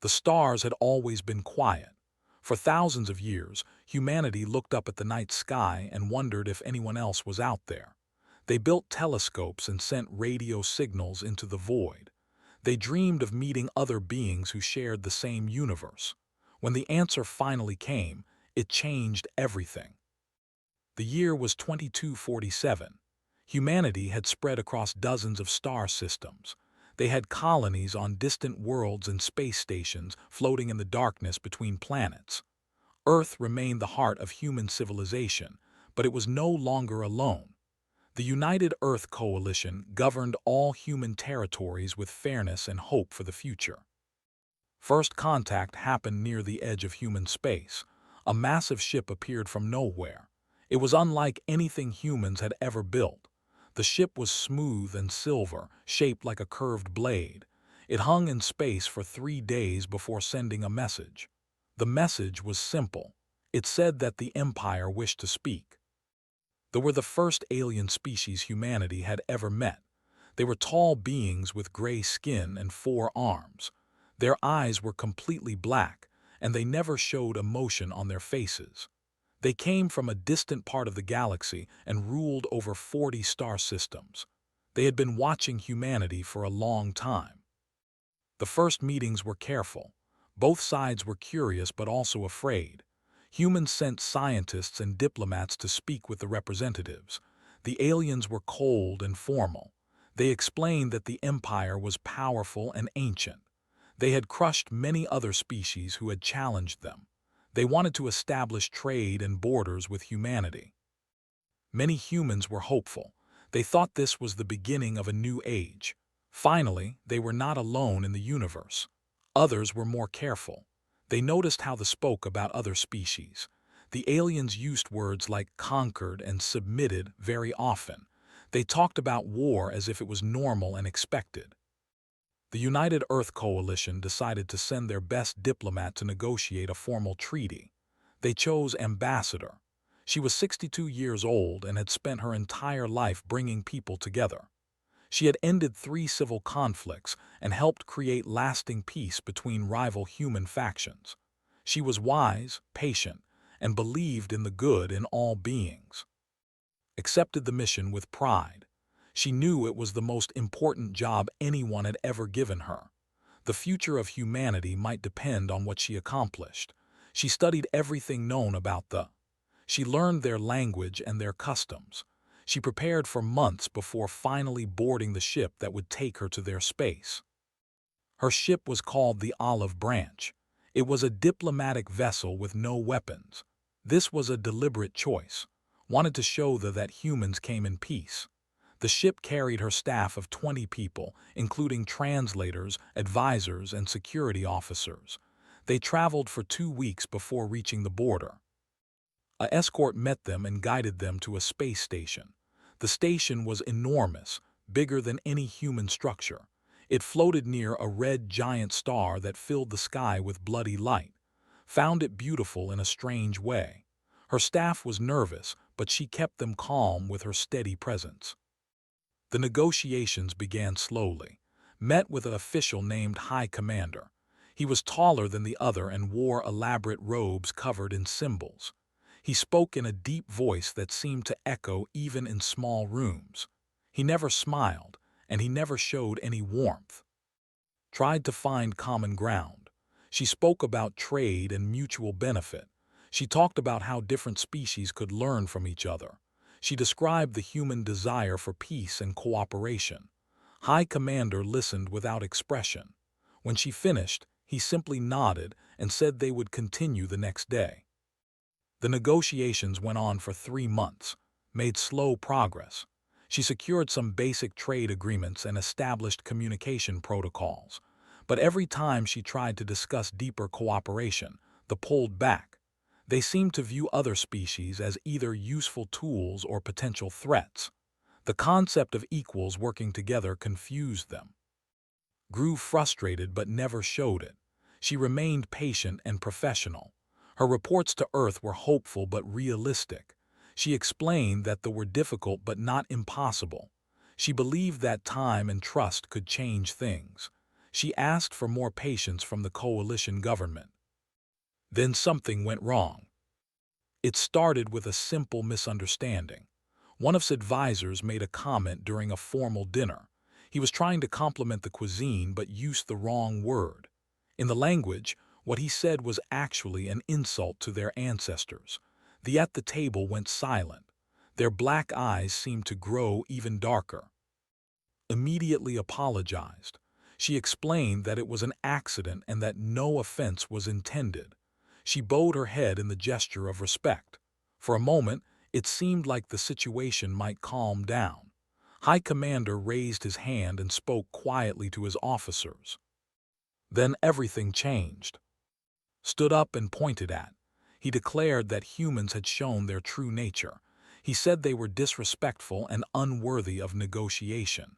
The stars had always been quiet. For thousands of years, humanity looked up at the night sky and wondered if anyone else was out there. They built telescopes and sent radio signals into the void. They dreamed of meeting other beings who shared the same universe. When the answer finally came, it changed everything. The year was 2247. Humanity had spread across dozens of star systems. They had colonies on distant worlds and space stations floating in the darkness between planets. Earth remained the heart of human civilization, but it was no longer alone. The United Earth Coalition governed all human territories with fairness and hope for the future. First contact happened near the edge of human space. A massive ship appeared from nowhere. It was unlike anything humans had ever built. The ship was smooth and silver, shaped like a curved blade. It hung in space for 3 days before sending a message. The message was simple. It said that the Empire wished to speak. They were the first alien species humanity had ever met. They were tall beings with gray skin and 4 arms. Their eyes were completely black, and they never showed emotion on their faces. They came from a distant part of the galaxy and ruled over 40 star systems. They had been watching humanity for a long time. The first meetings were careful. Both sides were curious but also afraid. Humans sent scientists and diplomats to speak with the representatives. The aliens were cold and formal. They explained that the Empire was powerful and ancient. They had crushed many other species who had challenged them. They wanted to establish trade and borders with humanity. Many humans were hopeful. They thought this was the beginning of a new age. Finally, they were not alone in the universe. Others were more careful. They noticed how they spoke about other species. The aliens used words like conquered and submitted very often. They talked about war as if it was normal and expected. The United Earth Coalition decided to send their best diplomat to negotiate a formal treaty. They chose Ambassador. She was 62 years old and had spent her entire life bringing people together. She had ended 3 civil conflicts and helped create lasting peace between rival human factions. She was wise, patient, and believed in the good in all beings. Accepted the mission with pride. She knew it was the most important job anyone had ever given her. The future of humanity might depend on what she accomplished. She studied everything known about the. She learned their language and their customs. She prepared for months before finally boarding the ship that would take her to their space. Her ship was called the Olive Branch. It was a diplomatic vessel with no weapons. This was a deliberate choice. Wanted to show that humans came in peace. The ship carried her staff of 20 people, including translators, advisors, and security officers. They traveled for 2 weeks before reaching the border. An escort met them and guided them to a space station. The station was enormous, bigger than any human structure. It floated near a red giant star that filled the sky with bloody light. Found it beautiful in a strange way. Her staff was nervous, but she kept them calm with her steady presence. The negotiations began slowly. Met with an official named High Commander. He was taller than the other and wore elaborate robes covered in symbols. He spoke in a deep voice that seemed to echo even in small rooms. He never smiled, and he never showed any warmth. Tried to find common ground. She spoke about trade and mutual benefit. She talked about how different species could learn from each other. She described the human desire for peace and cooperation. High Commander listened without expression. When she finished, he simply nodded and said they would continue the next day. The negotiations went on for 3 months, made slow progress. She secured some basic trade agreements and established communication protocols. But every time she tried to discuss deeper cooperation, they pulled back. They seemed to view other species as either useful tools or potential threats. The concept of equals working together confused them. Grew frustrated but never showed it. She remained patient and professional. Her reports to Earth were hopeful but realistic. She explained that they were difficult but not impossible. She believed that time and trust could change things. She asked for more patience from the coalition government. Then something went wrong. It started with a simple misunderstanding. One of his advisors made a comment during a formal dinner. He was trying to compliment the cuisine but used the wrong word. In the language, what he said was actually an insult to their ancestors. The at the table went silent. Their black eyes seemed to grow even darker. Immediately apologized. She explained that it was an accident and that no offense was intended. She bowed her head in the gesture of respect. For a moment, it seemed like the situation might calm down. High Commander raised his hand and spoke quietly to his officers. Then everything changed. Stood up and pointed at. He declared that humans had shown their true nature. He said they were disrespectful and unworthy of negotiation.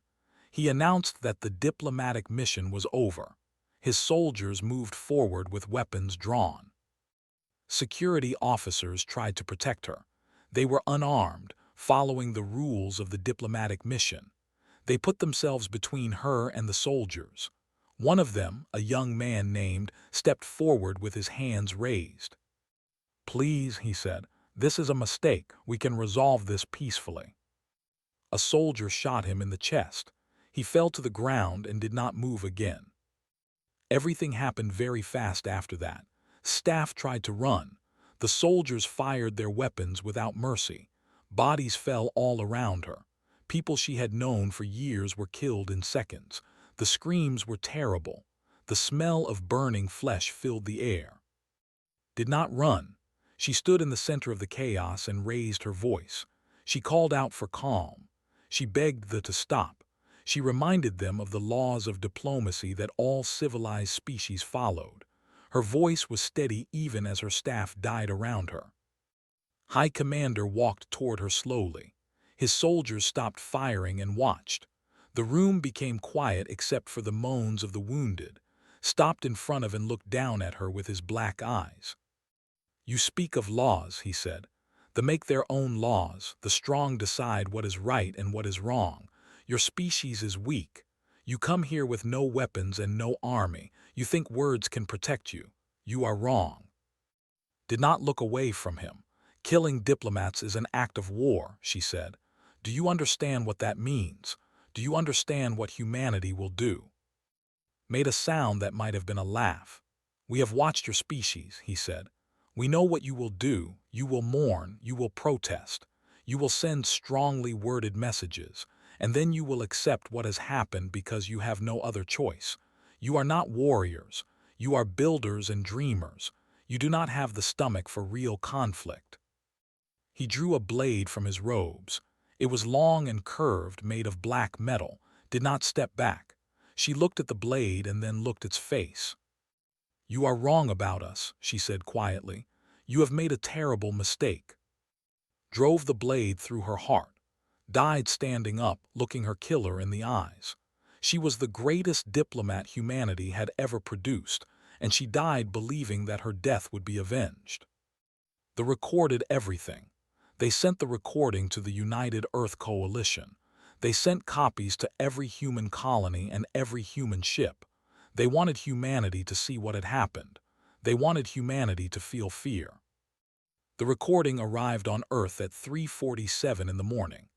He announced that the diplomatic mission was over. His soldiers moved forward with weapons drawn. Security officers tried to protect her. They were unarmed, following the rules of the diplomatic mission. They put themselves between her and the soldiers. One of them, a young man named, stepped forward with his hands raised. "Please," he said, "this is a mistake. We can resolve this peacefully." A soldier shot him in the chest. He fell to the ground and did not move again. Everything happened very fast after that. Staff tried to run. The soldiers fired their weapons without mercy. Bodies fell all around her. People she had known for years were killed in seconds. The screams were terrible. The smell of burning flesh filled the air. Did not run. She stood in the center of the chaos and raised her voice. She called out for calm. She begged them to stop. She reminded them of the laws of diplomacy that all civilized species followed. Her voice was steady even as her staff died around her. High Commander walked toward her slowly. His soldiers stopped firing and watched. The room became quiet except for the moans of the wounded. Stopped in front of and looked down at her with his black eyes. "You speak of laws," he said. "They make their own laws. The strong decide what is right and what is wrong. Your species is weak. You come here with no weapons and no army. You think words can protect you. You are wrong." Did not look away from him. "Killing diplomats is an act of war," she said. "Do you understand what that means? Do you understand what humanity will do?" Made a sound that might have been a laugh. "We have watched your species," he said. "We know what you will do. You will mourn. You will protest. You will send strongly worded messages. And then you will accept what has happened because you have no other choice. You are not warriors. You are builders and dreamers. You do not have the stomach for real conflict." He drew a blade from his robes. It was long and curved, made of black metal. Did not step back. She looked at the blade and then looked its face. "You are wrong about us," she said quietly. "You have made a terrible mistake." Drove the blade through her heart. Died standing up, looking her killer in the eyes. She was the greatest diplomat humanity had ever produced, and she died believing that her death would be avenged. They recorded everything. They sent the recording to the United Earth Coalition. They sent copies to every human colony and every human ship. They wanted humanity to see what had happened. They wanted humanity to feel fear. The recording arrived on Earth at 3:47 in the morning.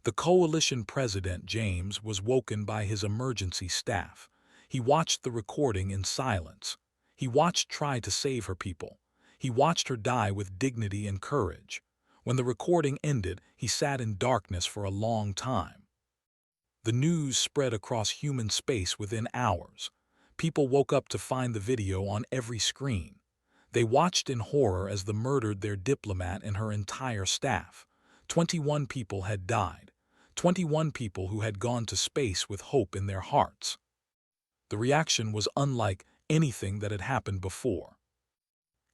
The coalition president, James, was woken by his emergency staff. He watched the recording in silence. He watched try to save her people. He watched her die with dignity and courage. When the recording ended, he sat in darkness for a long time. The news spread across human space within hours. People woke up to find the video on every screen. They watched in horror as they murdered their diplomat and her entire staff. 21 people had died. 21 people who had gone to space with hope in their hearts. The reaction was unlike anything that had happened before.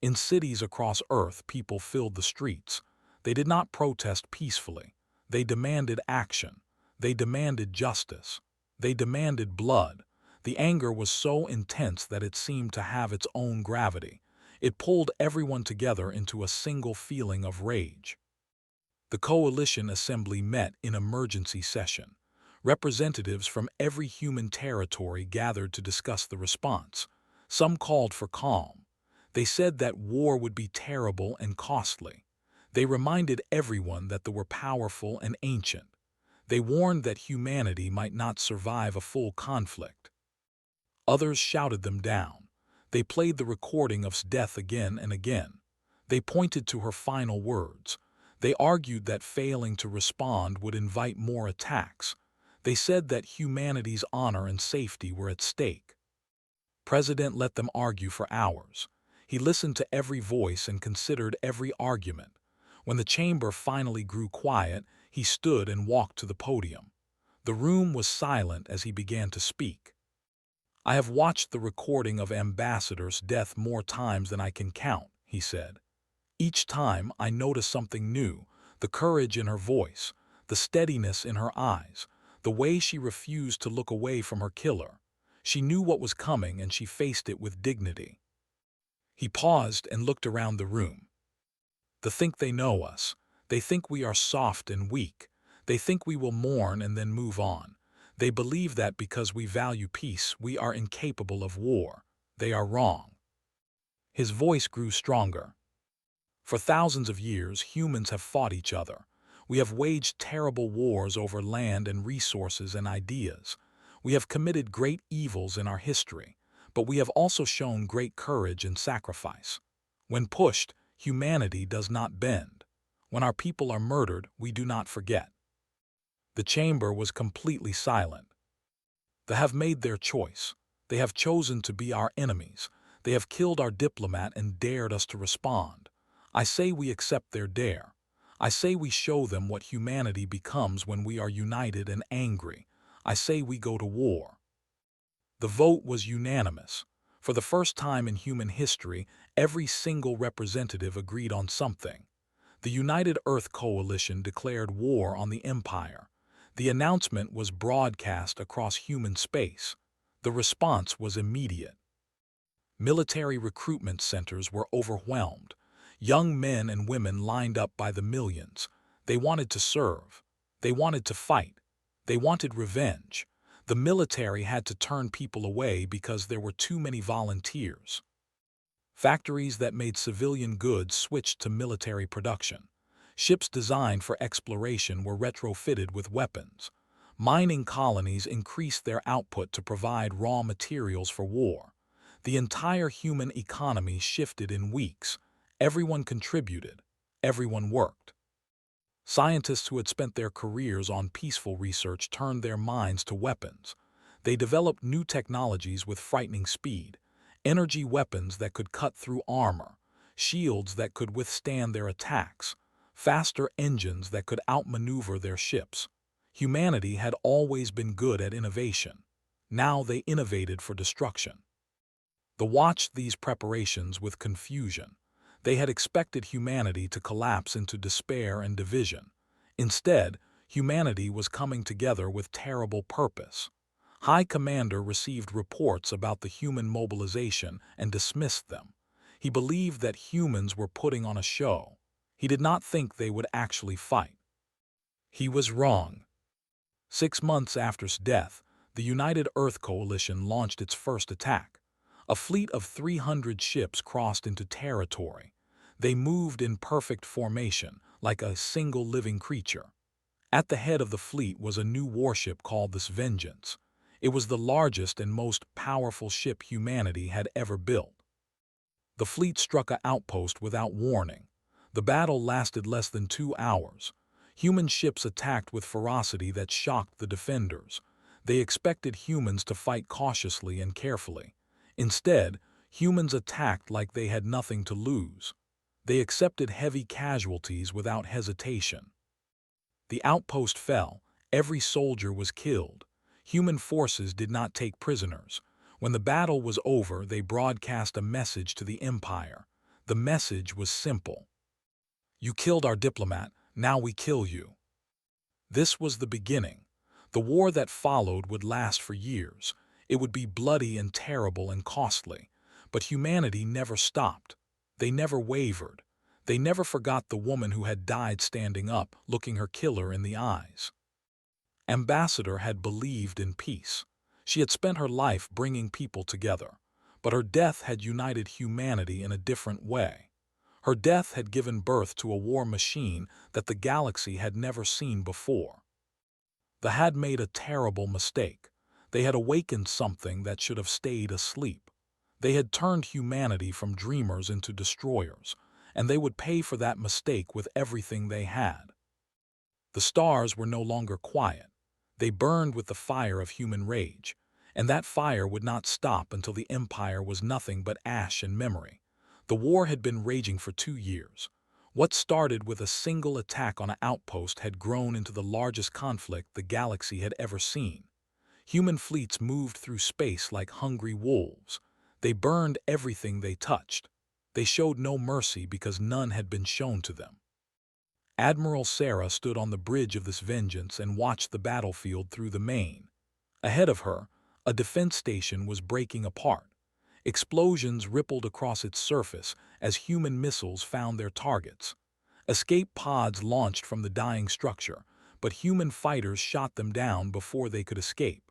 In cities across Earth, people filled the streets. They did not protest peacefully. They demanded action. They demanded justice. They demanded blood. The anger was so intense that it seemed to have its own gravity. It pulled everyone together into a single feeling of rage. The coalition assembly met in emergency session. Representatives from every human territory gathered to discuss the response. Some called for calm. They said that war would be terrible and costly. They reminded everyone that they were powerful and ancient. They warned that humanity might not survive a full conflict. Others shouted them down. They played the recording of death again and again. They pointed to her final words. They argued that failing to respond would invite more attacks. They said that humanity's honor and safety were at stake. President let them argue for hours. He listened to every voice and considered every argument. When the chamber finally grew quiet, he stood and walked to the podium. The room was silent as he began to speak. "I have watched the recording of Ambassador's death more times than I can count," he said. "Each time I notice something new, the courage in her voice, the steadiness in her eyes, the way she refused to look away from her killer. She knew what was coming and she faced it with dignity." He paused and looked around the room. "They think they know us. They think we are soft and weak. They think we will mourn and then move on. They believe that because we value peace, we are incapable of war. They are wrong." His voice grew stronger. "For thousands of years, humans have fought each other. We have waged terrible wars over land and resources and ideas. We have committed great evils in our history, but we have also shown great courage and sacrifice. When pushed, humanity does not bend. When our people are murdered, we do not forget." The chamber was completely silent. "They have made their choice. They have chosen to be our enemies. They have killed our diplomat and dared us to respond. I say we accept their dare. I say we show them what humanity becomes when we are united and angry. I say we go to war." The vote was unanimous. For the first time in human history, every single representative agreed on something. The United Earth Coalition declared war on the Empire. The announcement was broadcast across human space. The response was immediate. Military recruitment centers were overwhelmed. Young men and women lined up by the millions. They wanted to serve. They wanted to fight. They wanted revenge. The military had to turn people away because there were too many volunteers. Factories that made civilian goods switched to military production. Ships designed for exploration were retrofitted with weapons. Mining colonies increased their output to provide raw materials for war. The entire human economy shifted in weeks. Everyone contributed. Everyone worked. Scientists who had spent their careers on peaceful research turned their minds to weapons. They developed new technologies with frightening speed. Energy weapons that could cut through armor. Shields that could withstand their attacks. Faster engines that could outmaneuver their ships. Humanity had always been good at innovation. Now they innovated for destruction. They watched these preparations with confusion. They had expected humanity to collapse into despair and division. Instead, humanity was coming together with terrible purpose. High Commander received reports about the human mobilization and dismissed them. He believed that humans were putting on a show. He did not think they would actually fight. He was wrong. 6 months after his death, the United Earth Coalition launched its first attack. A fleet of 300 ships crossed into territory. They moved in perfect formation, like a single living creature. At the head of the fleet was a new warship called the Vengeance. It was the largest and most powerful ship humanity had ever built. The fleet struck an outpost without warning. The battle lasted less than 2 hours. Human ships attacked with ferocity that shocked the defenders. They expected humans to fight cautiously and carefully. Instead, humans attacked like they had nothing to lose. They accepted heavy casualties without hesitation. The outpost fell. Every soldier was killed. Human forces did not take prisoners. When the battle was over, they broadcast a message to the Empire. The message was simple. "You killed our diplomat, now we kill you." This was the beginning. The war that followed would last for years. It would be bloody and terrible and costly. But humanity never stopped. They never wavered. They never forgot the woman who had died standing up, looking her killer in the eyes. Ambassador had believed in peace. She had spent her life bringing people together, but her death had united humanity in a different way. Her death had given birth to a war machine that the galaxy had never seen before. They had made a terrible mistake. They had awakened something that should have stayed asleep. They had turned humanity from dreamers into destroyers, and they would pay for that mistake with everything they had. The stars were no longer quiet. They burned with the fire of human rage, and that fire would not stop until the Empire was nothing but ash and memory. The war had been raging for 2 years. What started with a single attack on an outpost had grown into the largest conflict the galaxy had ever seen. Human fleets moved through space like hungry wolves. They burned everything they touched. They showed no mercy because none had been shown to them. Admiral Sarah stood on the bridge of this vengeance and watched the battlefield through the main. Ahead of her, a defense station was breaking apart. Explosions rippled across its surface as human missiles found their targets. Escape pods launched from the dying structure, but human fighters shot them down before they could escape.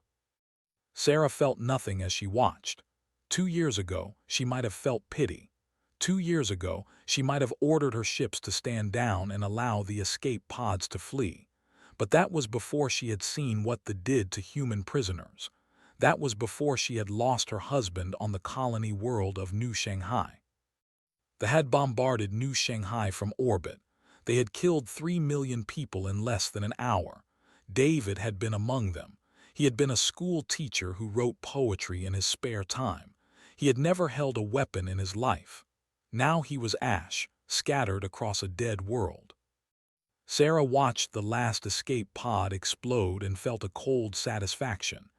Sarah felt nothing as she watched. 2 years ago, she might have felt pity. 2 years ago, she might have ordered her ships to stand down and allow the escape pods to flee. But that was before she had seen what they did to human prisoners. That was before she had lost her husband on the colony world of New Shanghai. They had bombarded New Shanghai from orbit. They had killed 3 million people in less than an hour. David had been among them. He had been a school teacher who wrote poetry in his spare time. He had never held a weapon in his life. Now he was ash, scattered across a dead world. Sarah watched the last escape pod explode and felt a cold satisfaction.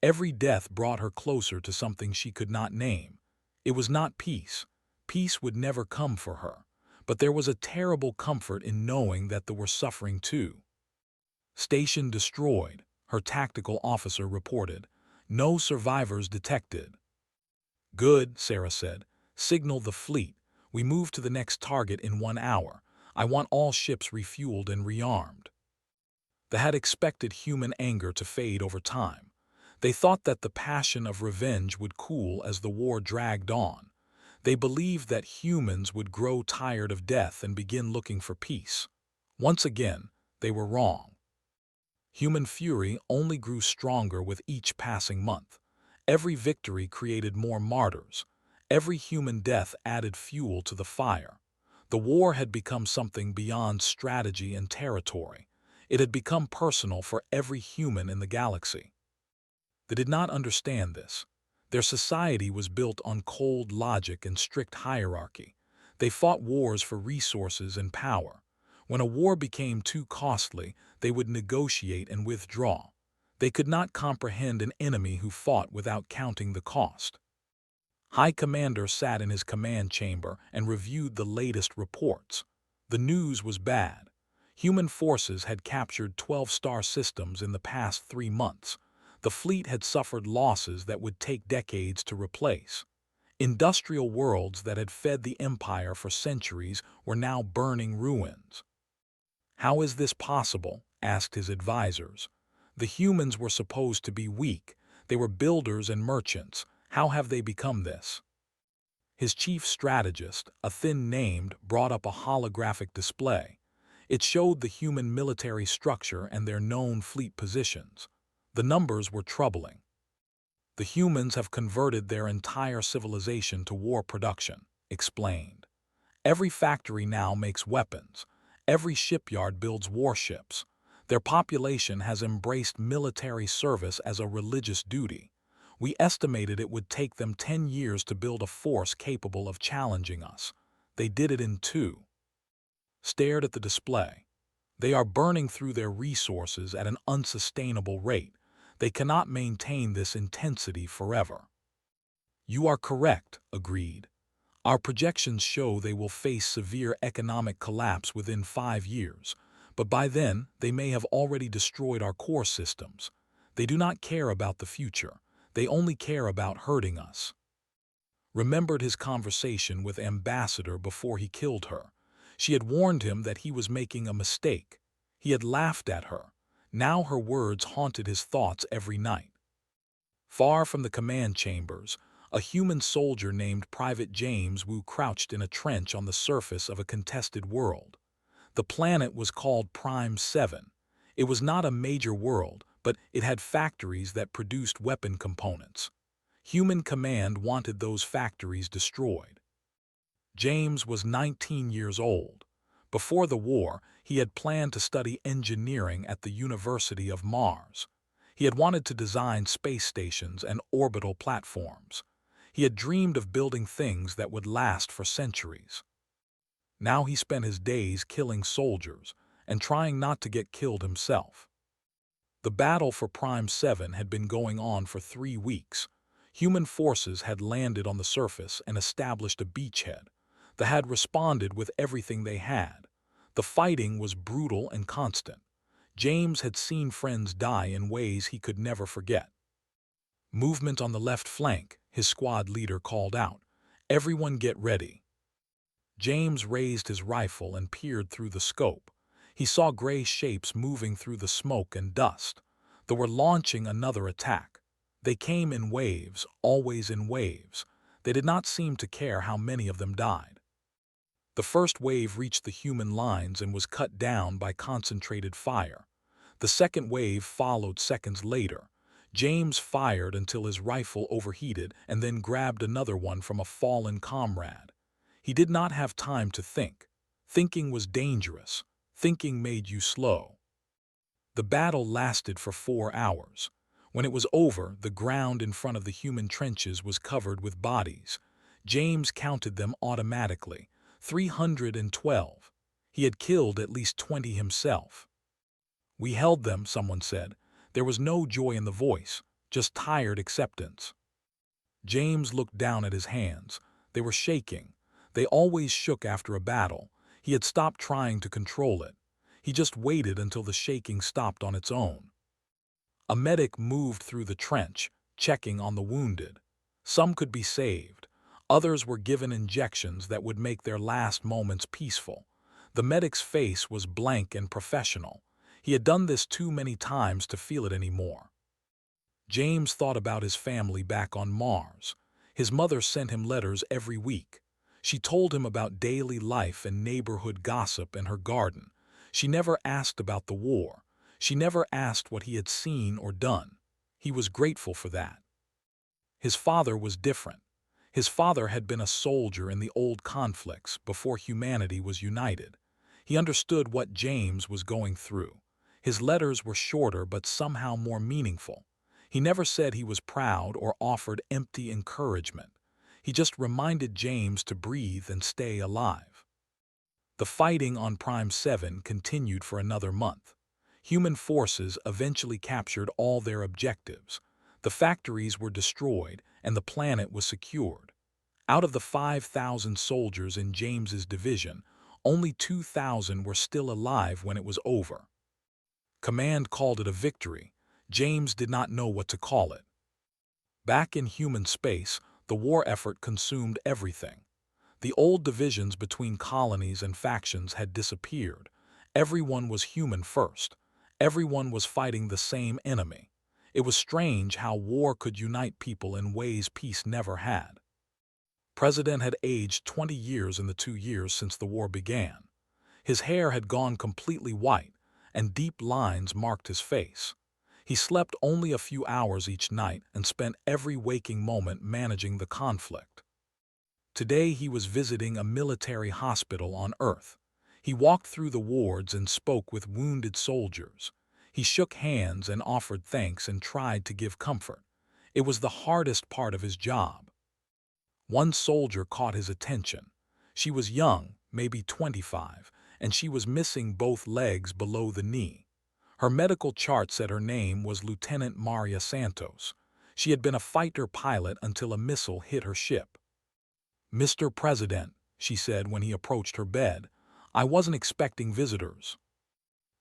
Every death brought her closer to something she could not name. It was not peace. Peace would never come for her. But there was a terrible comfort in knowing that they were suffering too. Station destroyed, her tactical officer reported. No survivors detected. Good, Sarah said. Signal the fleet. We move to the next target in 1 hour. I want all ships refueled and rearmed. They had expected human anger to fade over time. They thought that the passion of revenge would cool as the war dragged on. They believed that humans would grow tired of death and begin looking for peace. Once again, they were wrong. Human fury only grew stronger with each passing month. Every victory created more martyrs. Every human death added fuel to the fire. The war had become something beyond strategy and territory. It had become personal for every human in the galaxy. They did not understand this. Their society was built on cold logic and strict hierarchy. They fought wars for resources and power. When a war became too costly, they would negotiate and withdraw. They could not comprehend an enemy who fought without counting the cost. High Commander sat in his command chamber and reviewed the latest reports. The news was bad. Human forces had captured 12-star systems in the past 3 months. The fleet had suffered losses that would take decades to replace. Industrial worlds that had fed the Empire for centuries were now burning ruins. How is this possible? Asked his advisors. The humans were supposed to be weak. They were builders and merchants. How have they become this? His chief strategist, a thin named, brought up a holographic display. It showed the human military structure and their known fleet positions. The numbers were troubling. The humans have converted their entire civilization to war production, explained. Every factory now makes weapons. Every shipyard builds warships. Their population has embraced military service as a religious duty. We estimated it would take them 10 years to build a force capable of challenging us. They did it in 2. Stared at the display. They are burning through their resources at an unsustainable rate. They cannot maintain this intensity forever. You are correct, agreed. Our projections show they will face severe economic collapse within 5 years, but by then they may have already destroyed our core systems. They do not care about the future. They only care about hurting us. Remembered his conversation with Ambassador before he killed her. She had warned him that he was making a mistake. He had laughed at her. Now her words haunted his thoughts every night. Far from the command chambers, a human soldier named Private James Wu crouched in a trench on the surface of a contested world. The planet was called Prime 7. It was not a major world, but it had factories that produced weapon components. Human command wanted those factories destroyed. James was 19 years old. Before the war, he had planned to study engineering at the University of Mars. He had wanted to design space stations and orbital platforms. He had dreamed of building things that would last for centuries. Now he spent his days killing soldiers and trying not to get killed himself. The battle for Prime 7 had been going on for 3 weeks. Human forces had landed on the surface and established a beachhead. They had responded with everything they had. The fighting was brutal and constant. James had seen friends die in ways he could never forget. "Movement on the left flank," his squad leader called out. "Everyone get ready." James raised his rifle and peered through the scope. He saw gray shapes moving through the smoke and dust. They were launching another attack. They came in waves, always in waves. They did not seem to care how many of them died. The first wave reached the human lines and was cut down by concentrated fire. The second wave followed seconds later. James fired until his rifle overheated and then grabbed another one from a fallen comrade. He did not have time to think. Thinking was dangerous. Thinking made you slow. The battle lasted for 4 hours. When it was over, the ground in front of the human trenches was covered with bodies. James counted them automatically. 312. He had killed at least 20 himself. "We held them," someone said. There was no joy in the voice, just tired acceptance. James looked down at his hands. They were shaking. They always shook after a battle. He had stopped trying to control it. He just waited until the shaking stopped on its own. A medic moved through the trench, checking on the wounded. Some could be saved. Others were given injections that would make their last moments peaceful. The medic's face was blank and professional. He had done this too many times to feel it anymore. James thought about his family back on Mars. His mother sent him letters every week. She told him about daily life and neighborhood gossip in her garden. She never asked about the war. She never asked what he had seen or done. He was grateful for that. His father was different. His father had been a soldier in the old conflicts before humanity was united. He understood what James was going through. His letters were shorter but somehow more meaningful. He never said he was proud or offered empty encouragement. He just reminded James to breathe and stay alive. The fighting on Prime 7 continued for another month. Human forces eventually captured all their objectives. The factories were destroyed and the planet was secured. Out of the 5,000 soldiers in James's division, only 2,000 were still alive when it was over. Command called it a victory. James did not know what to call it. Back in human space, the war effort consumed everything. The old divisions between colonies and factions had disappeared. Everyone was human first. Everyone was fighting the same enemy. It was strange how war could unite people in ways peace never had. President had aged 20 years in the 2 years since the war began. His hair had gone completely white, and deep lines marked his face. He slept only a few hours each night and spent every waking moment managing the conflict. Today he was visiting a military hospital on Earth. He walked through the wards and spoke with wounded soldiers. He shook hands and offered thanks and tried to give comfort. It was the hardest part of his job. One soldier caught his attention. She was young, maybe 25, and she was missing both legs below the knee. Her medical chart said her name was Lieutenant Maria Santos. She had been a fighter pilot until a missile hit her ship. "Mr. President," she said when he approached her bed, "I wasn't expecting visitors."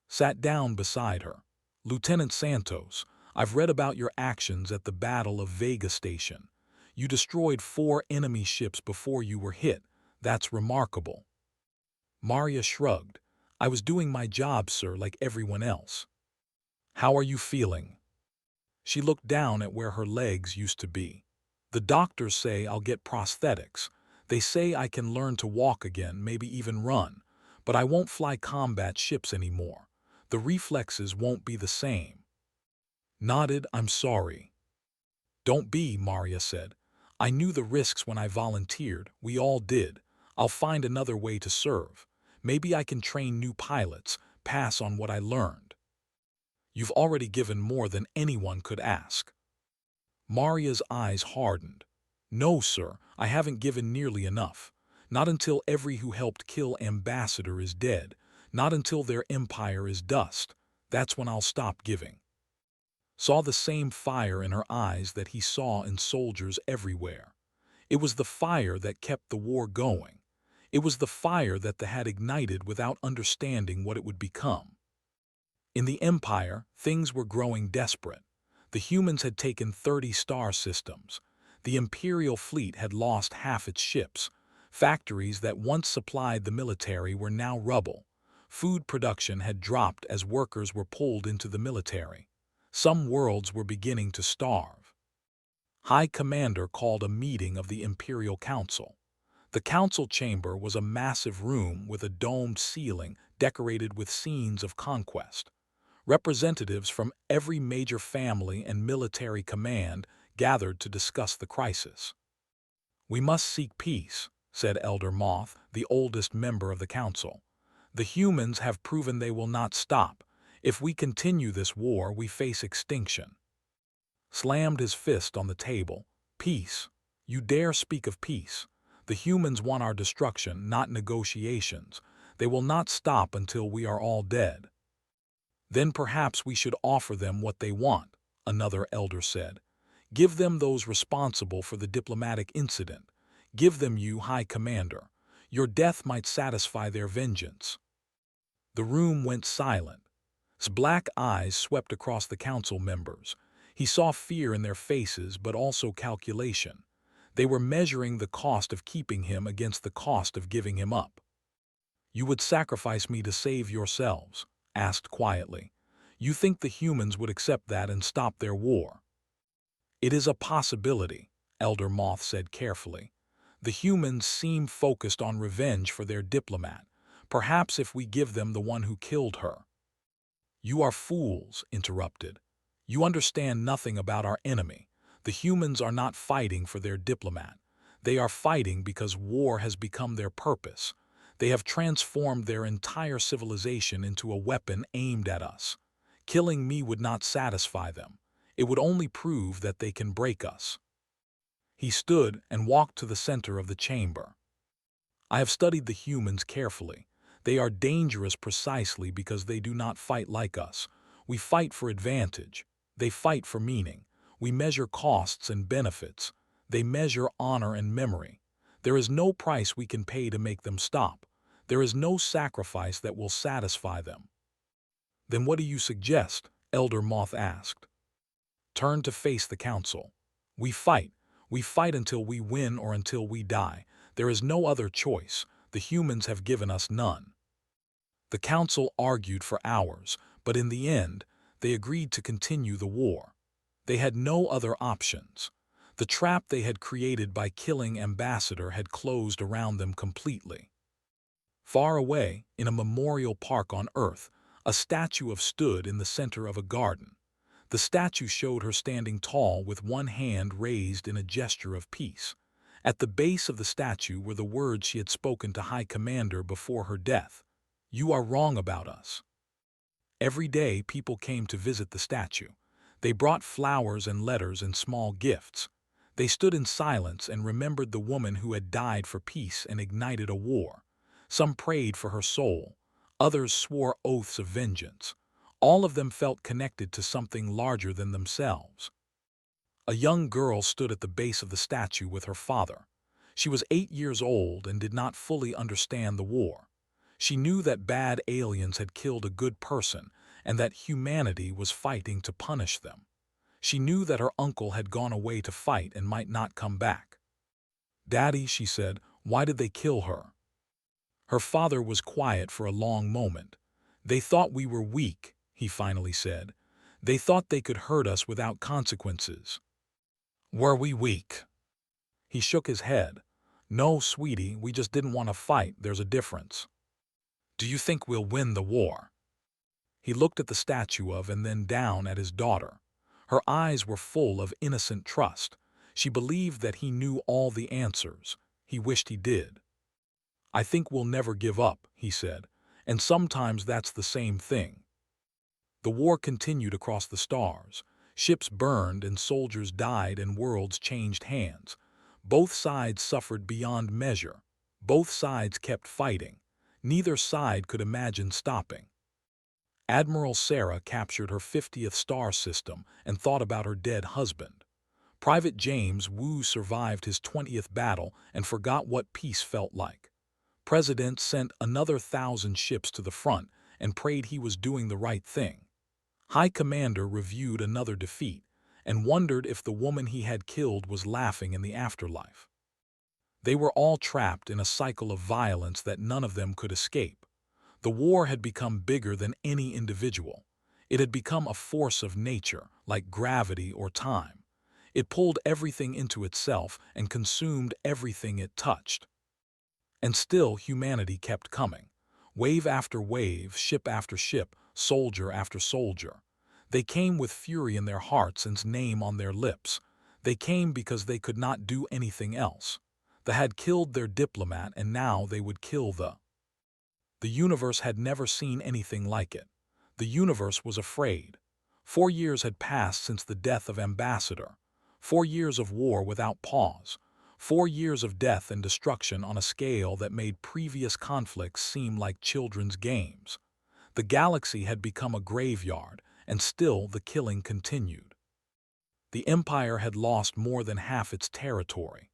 Sat down beside her. "Lieutenant Santos, I've read about your actions at the Battle of Vega Station. You destroyed 4 enemy ships before you were hit. That's remarkable." Maria shrugged. "I was doing my job, sir, like everyone else." How are you feeling?" She looked down at where her legs used to be. "The doctors say I'll get prosthetics. They say I can learn to walk again, maybe even run. But I won't fly combat ships anymore. The reflexes won't be the same." Nodded, "I'm sorry." "Don't be," Maria said. "I knew the risks when I volunteered. We all did. I'll find another way to serve. Maybe I can train new pilots, pass on what I learned." "You've already given more than anyone could ask." Maria's eyes hardened. "No, sir, I haven't given nearly enough. Not until every who helped kill Ambassador is dead. Not until their empire is dust. That's when I'll stop giving." Saw the same fire in her eyes that he saw in soldiers everywhere. It was the fire that kept the war going. It was the fire that they had ignited without understanding what it would become. In the Empire, things were growing desperate. The humans had taken 30 star systems. The Imperial fleet had lost half its ships. Factories that once supplied the military were now rubble. Food production had dropped as workers were pulled into the military. Some worlds were beginning to starve. High Commander called a meeting of the Imperial Council. The council chamber was a massive room with a domed ceiling decorated with scenes of conquest. Representatives from every major family and military command gathered to discuss the crisis. "We must seek peace," said Elder Moth, the oldest member of the council. "The humans have proven they will not stop. If we continue this war, we face extinction." Slammed his fist on the table. "Peace? You dare speak of peace? The humans want our destruction, not negotiations. They will not stop until we are all dead." "Then perhaps we should offer them what they want," another elder said. "Give them those responsible for the diplomatic incident. Give them you, High Commander. Your death might satisfy their vengeance." The room went silent. His black eyes swept across the council members. He saw fear in their faces, but also calculation. They were measuring the cost of keeping him against the cost of giving him up. "You would sacrifice me to save yourselves?" asked quietly. "You think the humans would accept that and stop their war?" "It is a possibility," Elder Moth said carefully. "The humans seem focused on revenge for their diplomat. Perhaps if we give them the one who killed her." "You are fools," interrupted. "You understand nothing about our enemy. The humans are not fighting for their diplomat. They are fighting because war has become their purpose. They have transformed their entire civilization into a weapon aimed at us. Killing me would not satisfy them. It would only prove that they can break us." He stood and walked to the center of the chamber. "I have studied the humans carefully. They are dangerous precisely because they do not fight like us. We fight for advantage. They fight for meaning. We measure costs and benefits. They measure honor and memory. There is no price we can pay to make them stop. There is no sacrifice that will satisfy them." "Then what do you suggest?" Elder Moth asked. Turned to face the council. "We fight. We fight until we win or until we die. There is no other choice. The humans have given us none." The council argued for hours, but in the end, they agreed to continue the war. They had no other options. The trap they had created by killing Ambassador had closed around them completely. Far away, in a memorial park on Earth, a statue stood in the center of a garden. The statue showed her standing tall with one hand raised in a gesture of peace. At the base of the statue were the words she had spoken to High Commander before her death. "You are wrong about us." Every day people came to visit the statue. They brought flowers and letters and small gifts. They stood in silence and remembered the woman who had died for peace and ignited a war. Some prayed for her soul. Others swore oaths of vengeance. All of them felt connected to something larger than themselves. A young girl stood at the base of the statue with her father. She was 8 years old and did not fully understand the war. She knew that bad aliens had killed a good person and that humanity was fighting to punish them. She knew that her uncle had gone away to fight and might not come back. "Daddy," she said, "why did they kill her?" Her father was quiet for a long moment. "They thought we were weak," he finally said. They thought they could hurt us without consequences. Were we weak? He shook his head. No, sweetie, we just didn't want to fight. There's a difference. Do you think we'll win the war? He looked at the statue of and then down at his daughter. Her eyes were full of innocent trust. She believed that he knew all the answers. He wished he did. I think we'll never give up, he said, and sometimes that's the same thing. The war continued across the stars. Ships burned and soldiers died and worlds changed hands. Both sides suffered beyond measure. Both sides kept fighting. Neither side could imagine stopping. Admiral Sarah captured her 50th star system and thought about her dead husband. Private James Wu survived his 20th battle and forgot what peace felt like. President sent another 1,000 ships to the front and prayed he was doing the right thing. High Commander reviewed another defeat and wondered if the woman he had killed was laughing in the afterlife. They were all trapped in a cycle of violence that none of them could escape. The war had become bigger than any individual. It had become a force of nature, like gravity or time. It pulled everything into itself and consumed everything it touched. And still humanity kept coming. Wave after wave, ship after ship, soldier after soldier. They came with fury in their hearts and name on their lips. They came because they could not do anything else. They had killed their diplomat and now they would kill The universe had never seen anything like it. The universe was afraid. 4 years had passed since the death of Ambassador. 4 years of war without pause. 4 years of death and destruction on a scale that made previous conflicts seem like children's games. The galaxy had become a graveyard, and still the killing continued. The Empire had lost more than half its territory.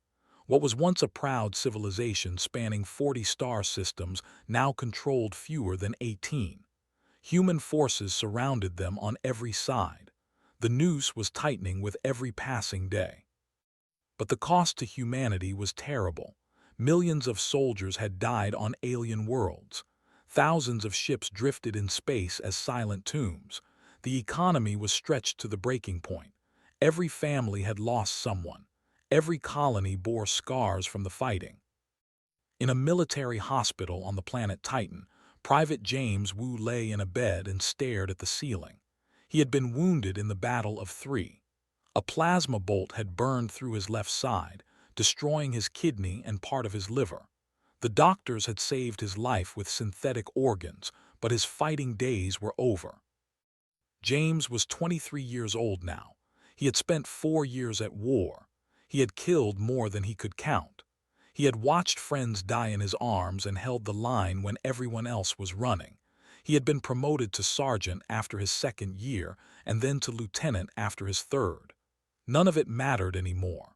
What was once a proud civilization spanning 40 star systems now controlled fewer than 18. Human forces surrounded them on every side. The noose was tightening with every passing day. But the cost to humanity was terrible. Millions of soldiers had died on alien worlds. Thousands of ships drifted in space as silent tombs. The economy was stretched to the breaking point. Every family had lost someone. Every colony bore scars from the fighting. In a military hospital on the planet Titan, Private James Wu lay in a bed and stared at the ceiling. He had been wounded in the Battle of Three. A plasma bolt had burned through his left side, destroying his kidney and part of his liver. The doctors had saved his life with synthetic organs, but his fighting days were over. James was 23 years old now. He had spent 4 years at war. He had killed more than he could count. He had watched friends die in his arms and held the line when everyone else was running. He had been promoted to sergeant after his 2nd year and then to lieutenant after his 3rd. None of it mattered anymore.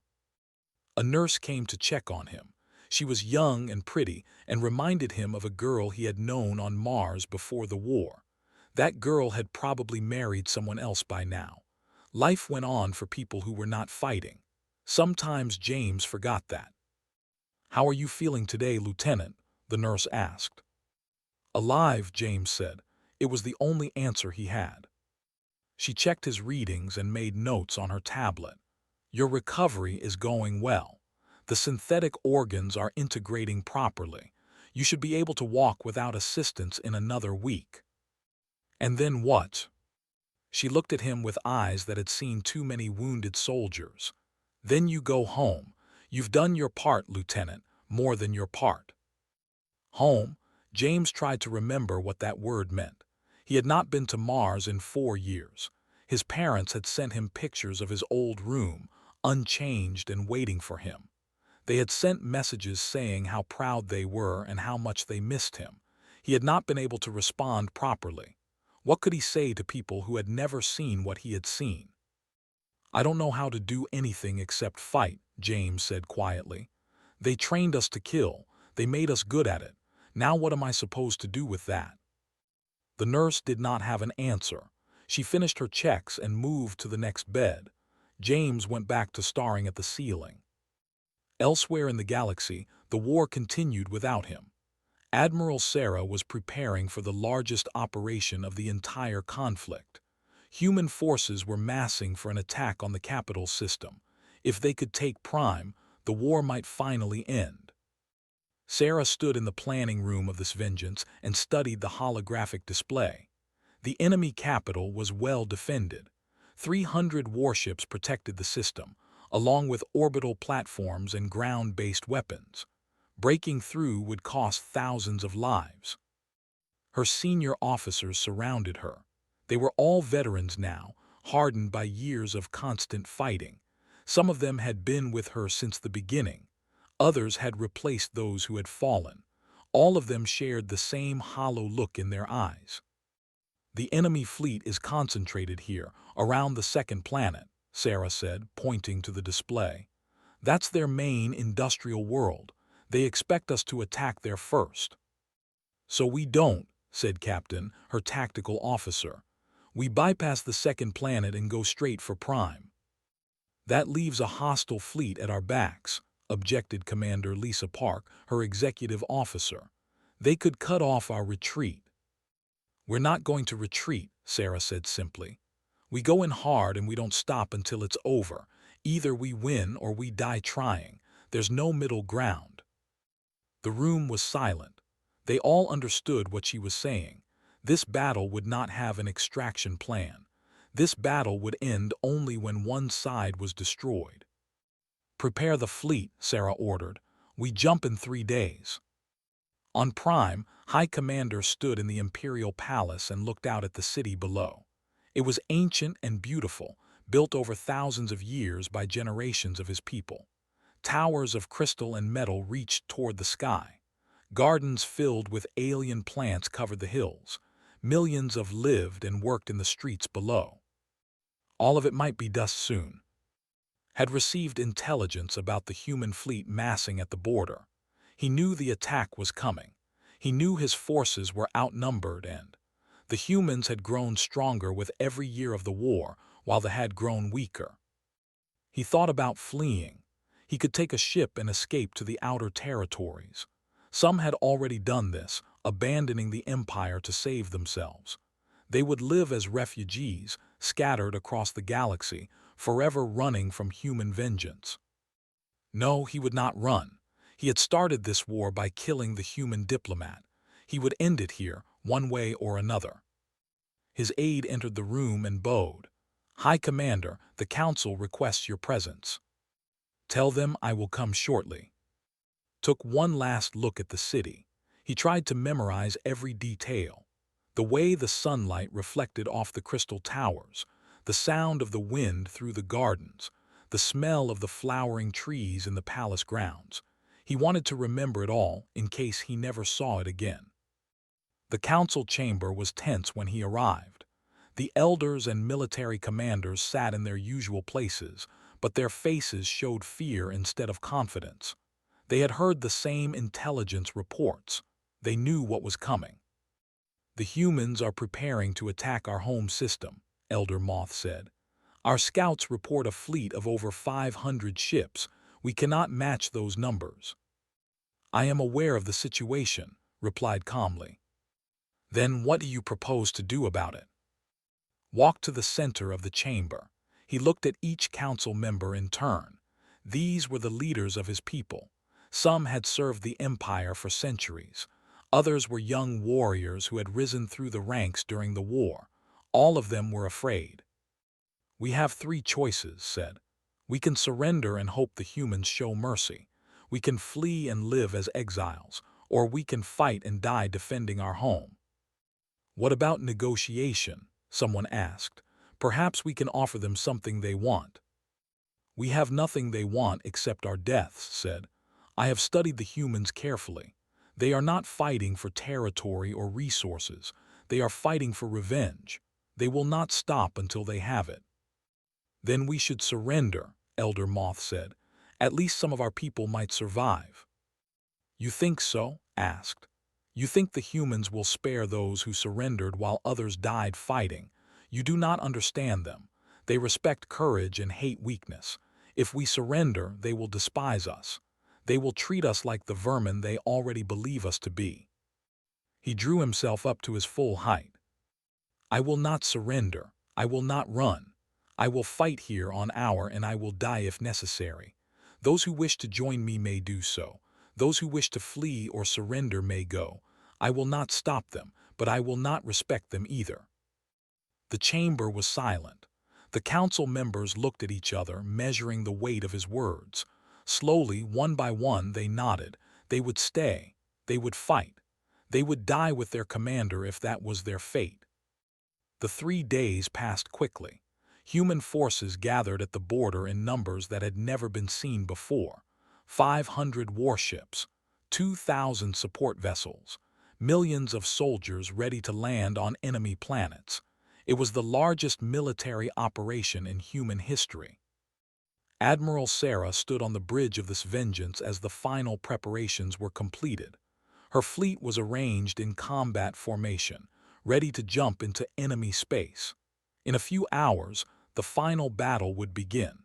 A nurse came to check on him. She was young and pretty and reminded him of a girl he had known on Mars before the war. That girl had probably married someone else by now. Life went on for people who were not fighting. Sometimes James forgot that. "How are you feeling today, Lieutenant?" the nurse asked. "Alive," James said. It was the only answer he had. She checked his readings and made notes on her tablet. "Your recovery is going well. The synthetic organs are integrating properly. You should be able to walk without assistance in another week." "And then what?" She looked at him with eyes that had seen too many wounded soldiers. "Then you go home. You've done your part, Lieutenant, more than your part." Home? James tried to remember what that word meant. He had not been to Mars in 4 years. His parents had sent him pictures of his old room, unchanged and waiting for him. They had sent messages saying how proud they were and how much they missed him. He had not been able to respond properly. What could he say to people who had never seen what he had seen? "I don't know how to do anything except fight," James said quietly. "They trained us to kill. They made us good at it. Now what am I supposed to do with that?" The nurse did not have an answer. She finished her checks and moved to the next bed. James went back to staring at the ceiling. Elsewhere in the galaxy, the war continued without him. Admiral Sarah was preparing for the largest operation of the entire conflict. Human forces were massing for an attack on the capital system. If they could take Prime, the war might finally end. Sarah stood in the planning room of this vengeance and studied the holographic display. The enemy capital was well defended. 300 warships protected the system, along with orbital platforms and ground-based weapons. Breaking through would cost thousands of lives. Her senior officers surrounded her. They were all veterans now, hardened by years of constant fighting. Some of them had been with her since the beginning. Others had replaced those who had fallen. All of them shared the same hollow look in their eyes. "The enemy fleet is concentrated here, around the second planet," Sarah said, pointing to the display. "That's their main industrial world. They expect us to attack there first." "So we don't," said Captain, her tactical officer. "We bypass the second planet and go straight for Prime." "That leaves a hostile fleet at our backs," objected Commander Lisa Park, her executive officer. "They could cut off our retreat." "We're not going to retreat," Sarah said simply. "We go in hard and we don't stop until it's over. Either we win or we die trying. There's no middle ground." The room was silent. They all understood what she was saying. This battle would not have an extraction plan. This battle would end only when one side was destroyed. "Prepare the fleet," Sarah ordered. "We jump in 3 days." On Prime, High Commander stood in the Imperial Palace and looked out at the city below. It was ancient and beautiful, built over thousands of years by generations of his people. Towers of crystal and metal reached toward the sky. Gardens filled with alien plants covered the hills. Millions of lived and worked in the streets below. All of it might be dust soon. Had received intelligence about the human fleet massing at the border. He knew the attack was coming. He knew his forces were outnumbered and the humans had grown stronger with every year of the war, while they had grown weaker. He thought about fleeing. He could take a ship and escape to the outer territories. Some had already done this, abandoning the empire to save themselves. They would live as refugees, scattered across the galaxy, forever running from human vengeance. No, he would not run. He had started this war by killing the human diplomat. He would end it here, one way or another. His aide entered the room and bowed. "High Commander, the Council requests your presence." "Tell them I will come shortly." Took one last look at the city. He tried to memorize every detail. The way the sunlight reflected off the crystal towers, the sound of the wind through the gardens, the smell of the flowering trees in the palace grounds. He wanted to remember it all in case he never saw it again. The council chamber was tense when he arrived. The elders and military commanders sat in their usual places, but their faces showed fear instead of confidence. They had heard the same intelligence reports. They knew what was coming. "The humans are preparing to attack our home system," Elder Moth said. "Our scouts report a fleet of over 500 ships. We cannot match those numbers." "I am aware of the situation," replied calmly. "Then what do you propose to do about it?" Walked to the center of the chamber. He looked at each council member in turn. These were the leaders of his people. Some had served the empire for centuries. Others were young warriors who had risen through the ranks during the war. All of them were afraid. "We have 3 choices," said. "We can surrender and hope the humans show mercy. We can flee and live as exiles, or we can fight and die defending our home." "What about negotiation?" someone asked. "Perhaps we can offer them something they want." "We have nothing they want except our deaths," said. "I have studied the humans carefully. They are not fighting for territory or resources. They are fighting for revenge. They will not stop until they have it." "Then we should surrender," Elder Moth said. "At least some of our people might survive." "You think so?" asked. "You think the humans will spare those who surrendered while others died fighting? You do not understand them. They respect courage and hate weakness. If we surrender, they will despise us. They will treat us like the vermin they already believe us to be." He drew himself up to his full height. "I will not surrender. I will not run. I will fight here on our and I will die if necessary. Those who wish to join me may do so. Those who wish to flee or surrender may go. I will not stop them, but I will not respect them either." The chamber was silent. The council members looked at each other, measuring the weight of his words. Slowly, one by one, they nodded. They would stay. They would fight. They would die with their commander if that was their fate. The 3 days passed quickly. Human forces gathered at the border in numbers that had never been seen before. 500 warships, 2,000 support vessels, millions of soldiers ready to land on enemy planets. It was the largest military operation in human history. Admiral Sarah stood on the bridge of this vengeance as the final preparations were completed. Her fleet was arranged in combat formation, ready to jump into enemy space. In a few hours, the final battle would begin.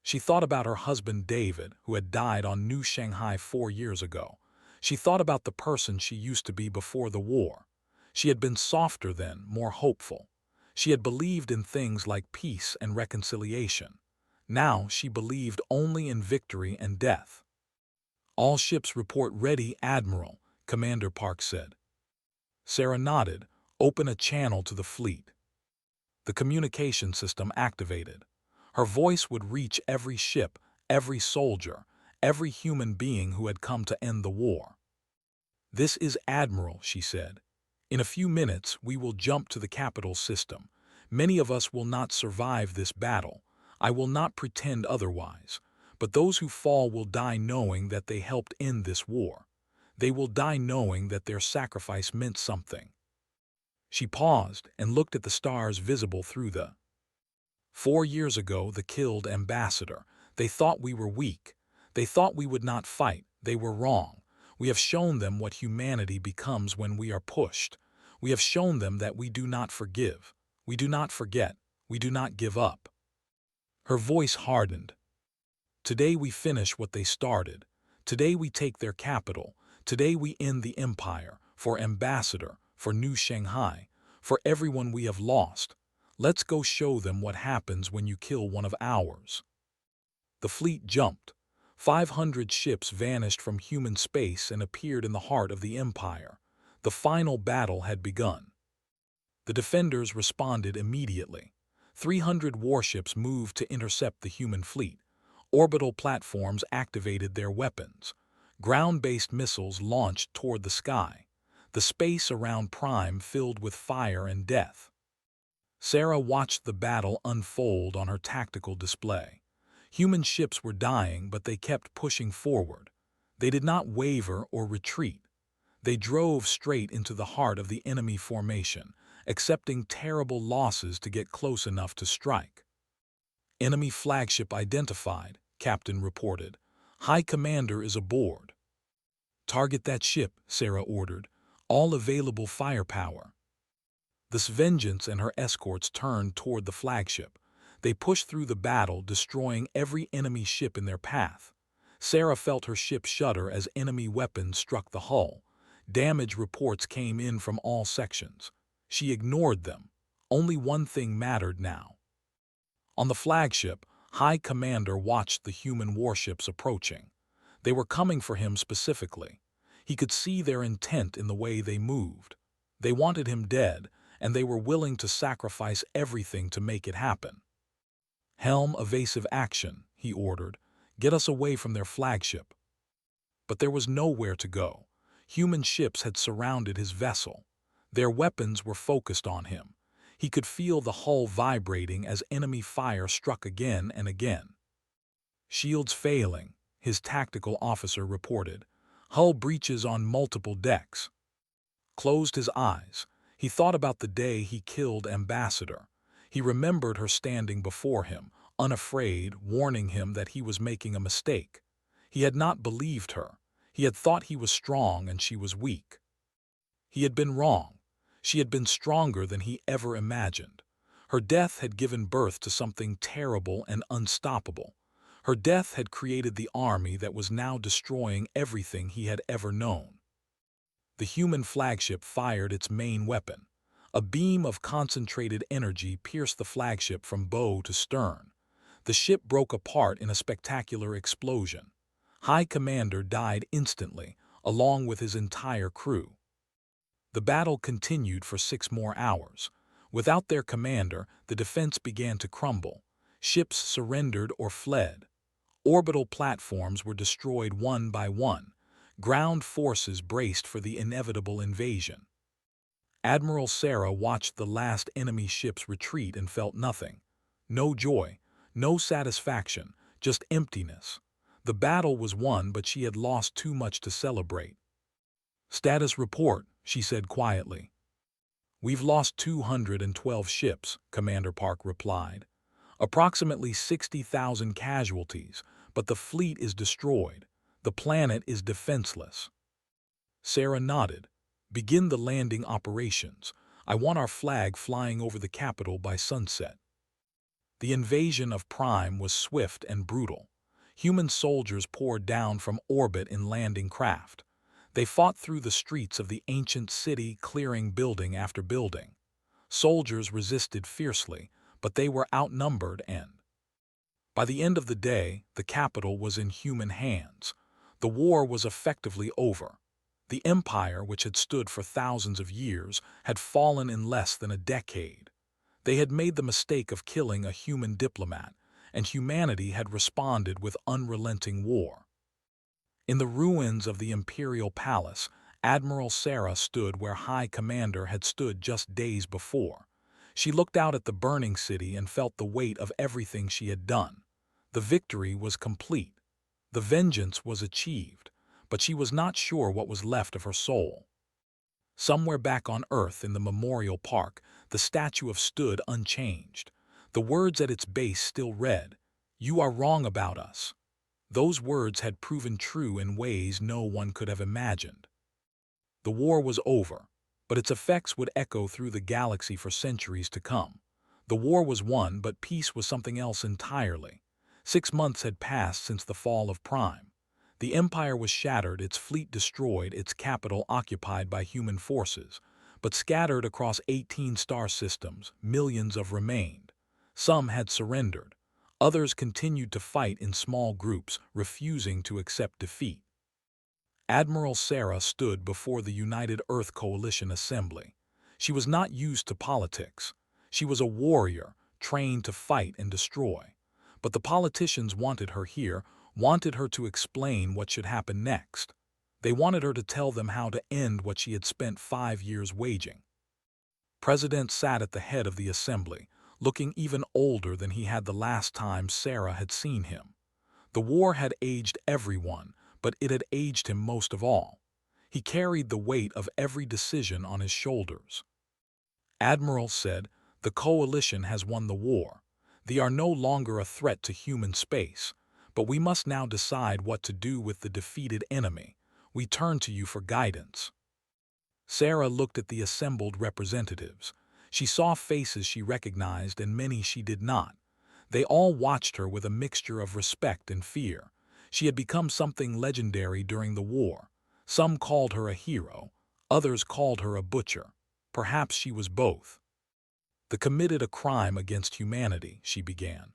She thought about her husband David, who had died on New Shanghai 4 years ago. She thought about the person she used to be before the war. She had been softer then, more hopeful. She had believed in things like peace and reconciliation. Now she believed only in victory and death. "All ships report ready, Admiral," Commander Park said. Sarah nodded. "Open a channel to the fleet." The communication system activated. Her voice would reach every ship, every soldier, every human being who had come to end the war. "This is Admiral," she said. "In a few minutes, we will jump to the capital system. Many of us will not survive this battle. I will not pretend otherwise. But those who fall will die knowing that they helped end this war. They will die knowing that their sacrifice meant something." She paused and looked at the stars visible through the 4 years ago, the killed ambassador. They thought we were weak. They thought we would not fight. They were wrong. We have shown them what humanity becomes when we are pushed. We have shown them that we do not forgive. We do not forget. We do not give up. Her voice hardened. "Today we finish what they started. Today we take their capital. Today we end the empire, for Ambassador, for New Shanghai, for everyone we have lost. Let's go show them what happens when you kill one of ours." The fleet jumped. 500 ships vanished from human space and appeared in the heart of the empire. The final battle had begun. The defenders responded immediately. 300 warships moved to intercept the human fleet. Orbital platforms activated their weapons. Ground-based missiles launched toward the sky. The space around Prime filled with fire and death. Sarah watched the battle unfold on her tactical display. Human ships were dying, but they kept pushing forward. They did not waver or retreat. They drove straight into the heart of the enemy formation, accepting terrible losses to get close enough to strike. "Enemy flagship identified," Captain reported. "High Commander is aboard." "Target that ship," Sarah ordered. "All available firepower." This vengeance and her escorts turned toward the flagship. They pushed through the battle, destroying every enemy ship in their path. Sarah felt her ship shudder as enemy weapons struck the hull. Damage reports came in from all sections. She ignored them. Only one thing mattered now. On the flagship, High Commander watched the human warships approaching. They were coming for him specifically. He could see their intent in the way they moved. They wanted him dead, and they were willing to sacrifice everything to make it happen. "Helm evasive action," he ordered. "Get us away from their flagship." But there was nowhere to go. Human ships had surrounded his vessel. Their weapons were focused on him. He could feel the hull vibrating as enemy fire struck again and again. "Shields failing," his tactical officer reported. "Hull breaches on multiple decks." Closed his eyes. He thought about the day he killed Ambassador. He remembered her standing before him, unafraid, warning him that he was making a mistake. He had not believed her. He had thought he was strong and she was weak. He had been wrong. She had been stronger than he ever imagined. Her death had given birth to something terrible and unstoppable. Her death had created the army that was now destroying everything he had ever known. The human flagship fired its main weapon. A beam of concentrated energy pierced the flagship from bow to stern. The ship broke apart in a spectacular explosion. High Commander died instantly, along with his entire crew. The battle continued for 6 more hours. Without their commander, the defense began to crumble. Ships surrendered or fled. Orbital platforms were destroyed one by one. Ground forces braced for the inevitable invasion. Admiral Sarah watched the last enemy ships retreat and felt nothing. No joy, no satisfaction, just emptiness. The battle was won, but she had lost too much to celebrate. "Status report," she said quietly. "We've lost 212 ships," Commander Park replied. "Approximately 60,000 casualties, but the fleet is destroyed. The planet is defenseless." Sarah nodded. "Begin the landing operations. I want our flag flying over the capital by sunset." The invasion of Prime was swift and brutal. Human soldiers poured down from orbit in landing craft. They fought through the streets of the ancient city, clearing building after building. Soldiers resisted fiercely, but they were outnumbered and, by the end of the day, the capital was in human hands. The war was effectively over. The empire, which had stood for thousands of years, had fallen in less than a decade. They had made the mistake of killing a human diplomat, and humanity had responded with unrelenting war. In the ruins of the Imperial Palace, Admiral Sarah stood where High Commander had stood just days before. She looked out at the burning city and felt the weight of everything she had done. The victory was complete. The vengeance was achieved, but she was not sure what was left of her soul. Somewhere back on Earth in the Memorial Park, the statue stood unchanged. The words at its base still read, "You are wrong about us." Those words had proven true in ways no one could have imagined. The war was over, but its effects would echo through the galaxy for centuries to come. The war was won, but peace was something else entirely. 6 months had passed since the fall of Prime. The Empire was shattered, its fleet destroyed, its capital occupied by human forces. But scattered across 18 star systems, millions remained. Some had surrendered. Others continued to fight in small groups, refusing to accept defeat. Admiral Sarah stood before the United Earth Coalition Assembly. She was not used to politics. She was a warrior, trained to fight and destroy. But the politicians wanted her here, wanted her to explain what should happen next. They wanted her to tell them how to end what she had spent 5 years waging. President sat at the head of the assembly, looking even older than he had the last time Sarah had seen him. The war had aged everyone, but it had aged him most of all. He carried the weight of every decision on his shoulders. Admiral said, "The coalition has won the war. They are no longer a threat to human space, but we must now decide what to do with the defeated enemy. We turn to you for guidance." Sarah looked at the assembled representatives. She saw faces she recognized and many she did not. They all watched her with a mixture of respect and fear. She had become something legendary during the war. Some called her a hero, others called her a butcher. Perhaps she was both. "They committed a crime against humanity," she began.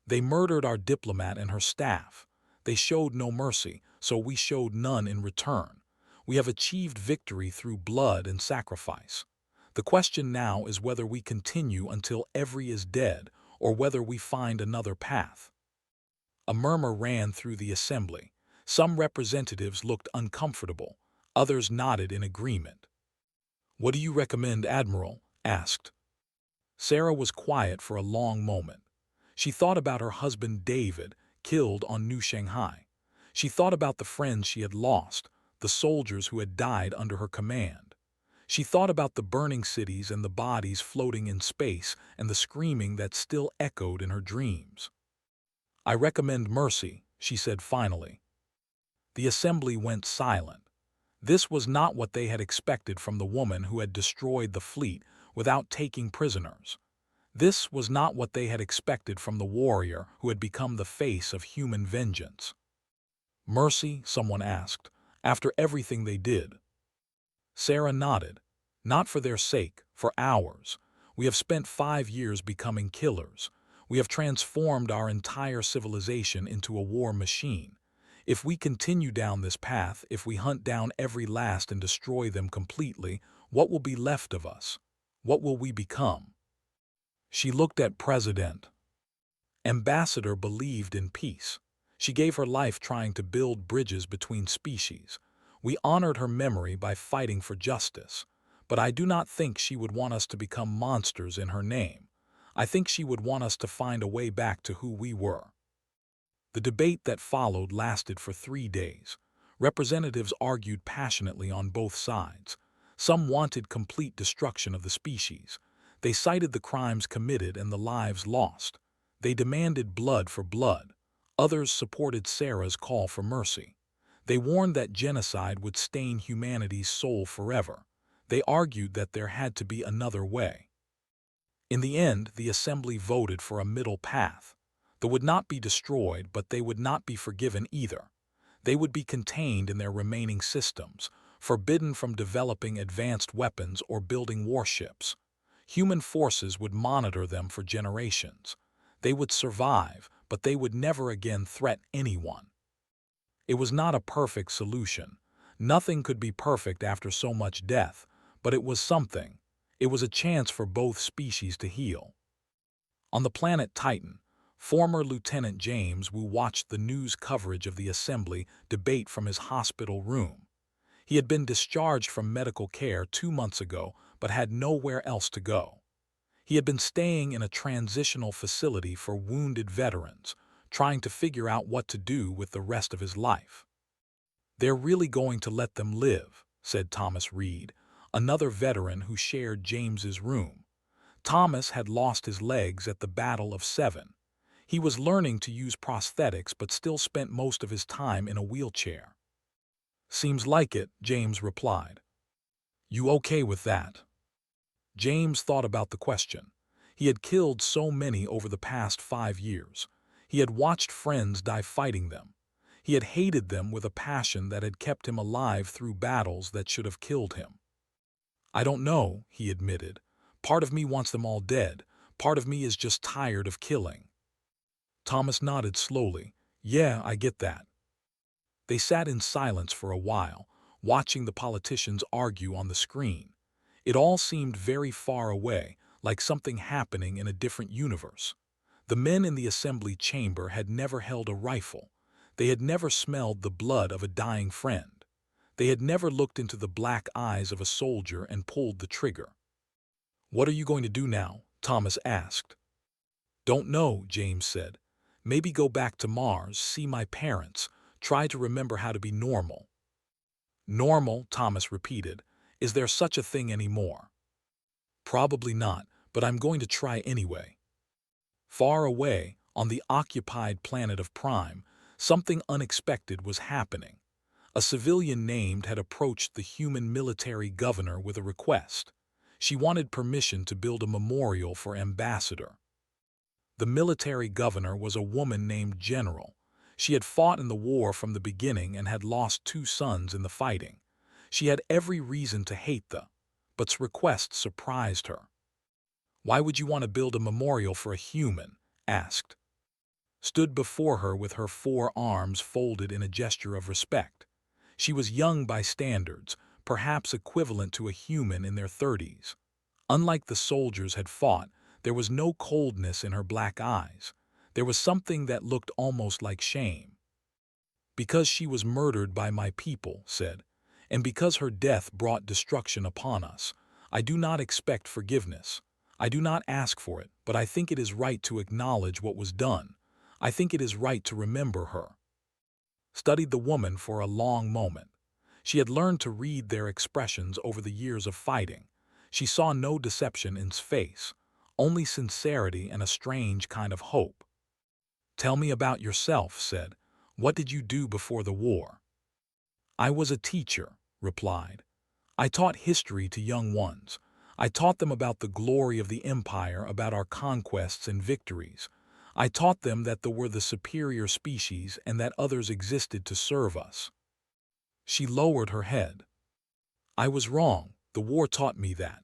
"They murdered our diplomat and her staff. They showed no mercy, so we showed none in return. We have achieved victory through blood and sacrifice. The question now is whether we continue until every is dead, or whether we find another path." A murmur ran through the assembly. Some representatives looked uncomfortable. Others nodded in agreement. "What do you recommend, Admiral?" asked. Sarah was quiet for a long moment. She thought about her husband David, killed on New Shanghai. She thought about the friends she had lost, the soldiers who had died under her command. She thought about the burning cities and the bodies floating in space and the screaming that still echoed in her dreams. "I recommend mercy," she said finally. The assembly went silent. This was not what they had expected from the woman who had destroyed the fleet without taking prisoners. This was not what they had expected from the warrior who had become the face of human vengeance. "Mercy?" someone asked. "After everything they did?" Sarah nodded. "Not for their sake, For hours. We have spent 5 years becoming killers. We have transformed our entire civilization into a war machine. If we continue down this path, if we hunt down every last and destroy them completely, what will be left of us? What will we become? She looked at President. Ambassador believed in peace. She gave her life trying to build bridges between species. We honored her memory by fighting for justice. But I do not think she would want us to become monsters in her name. I think she would want us to find a way back to who we were. The debate that followed lasted for 3 days. Representatives argued passionately on both sides. Some wanted complete destruction of the species. They cited the crimes committed and the lives lost. They demanded blood for blood. Others supported Sarah's call for mercy. They warned that genocide would stain humanity's soul forever. They argued that there had to be another way. In the end, the assembly voted for a middle path. They would not be destroyed, but they would not be forgiven either. They would be contained in their remaining systems, forbidden from developing advanced weapons or building warships. Human forces would monitor them for generations. They would survive, but they would never again threaten anyone. It was not a perfect solution. Nothing could be perfect after so much death, but it was something. It was a chance for both species to heal. On the planet Titan, former Lieutenant James Wu watched the news coverage of the assembly debate from his hospital room. He had been discharged from medical care 2 months ago, but had nowhere else to go. He had been staying in a transitional facility for wounded veterans, trying to figure out what to do with the rest of his life. "They're really going to let them live," said Thomas Reed, another veteran who shared James's room. Thomas had lost his legs at the Battle of Seven. He was learning to use prosthetics but still spent most of his time in a wheelchair. "Seems like it," James replied. "You okay with that?" James thought about the question. He had killed so many over the past 5 years. He had watched friends die fighting them. He had hated them with a passion that had kept him alive through battles that should have killed him. "I don't know," he admitted. "Part of me wants them all dead. Part of me is just tired of killing." Thomas nodded slowly. "Yeah, I get that." They sat in silence for a while, watching the politicians argue on the screen. It all seemed very far away, like something happening in a different universe. The men in the assembly chamber had never held a rifle. They had never smelled the blood of a dying friend. They had never looked into the black eyes of a soldier and pulled the trigger. "What are you going to do now?" Thomas asked. "Don't know," James said. "Maybe go back to Mars, see my parents, try to remember how to be normal." "Normal," Thomas repeated. "Is there such a thing anymore?" "Probably not, but I'm going to try anyway." Far away, on the occupied planet of Prime, something unexpected was happening. A civilian named had approached the human military governor with a request. She wanted permission to build a memorial for Ambassador. The military governor was a woman named General. She had fought in the war from the beginning and had lost 2 sons in the fighting. She had every reason to hate but's request surprised her. "Why would you want to build a memorial for a human?" asked. Stood before her with her 4 arms folded in a gesture of respect. She was young by standards, perhaps equivalent to a human in their 30s. Unlike the soldiers had fought, there was no coldness in her black eyes. There was something that looked almost like shame. "Because she was murdered by my people," said, "and because her death brought destruction upon us, I do not expect forgiveness. I do not ask for it, but I think it is right to acknowledge what was done. I think it is right to remember her." Studied the woman for a long moment. She had learned to read their expressions over the years of fighting. She saw no deception in his face, only sincerity and a strange kind of hope. "Tell me about yourself," said. "What did you do before the war?" "I was a teacher," replied. "I taught history to young ones. I taught them about the glory of the empire, about our conquests and victories. I taught them that they were the superior species and that others existed to serve us." She lowered her head. "I was wrong. The war taught me that.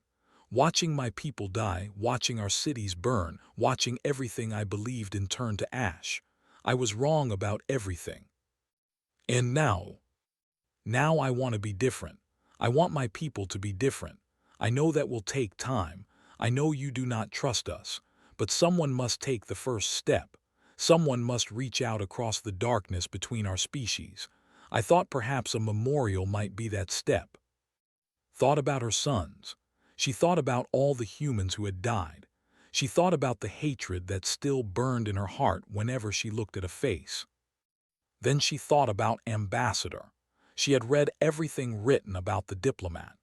Watching my people die, watching our cities burn, watching everything I believed in turn to ash. I was wrong about everything. And now I want to be different. I want my people to be different. I know that will take time. I know you do not trust us. But someone must take the first step. Someone must reach out across the darkness between our species. I thought perhaps a memorial might be that step. Thought about her sons. She thought about all the humans who had died. She thought about the hatred that still burned in her heart whenever she looked at a face. Then she thought about Ambassador. She had read everything written about the Diplomat.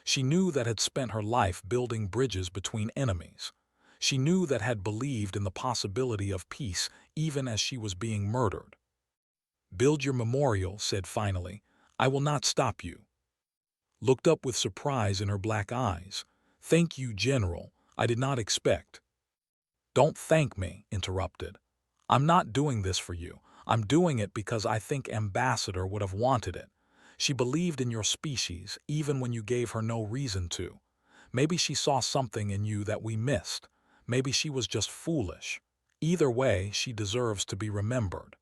She knew that had spent her life building bridges between enemies. She knew that had believed in the possibility of peace even as she was being murdered. "Build your memorial," said finally. "I will not stop you." Looked up with surprise in her black eyes. "Thank you, General. I did not expect." "Don't thank me," interrupted. "I'm not doing this for you. I'm doing it because I think Ambassador would have wanted it. She believed in your species, even when you gave her no reason to. Maybe she saw something in you that we missed. Maybe she was just foolish. Either way, she deserves to be remembered."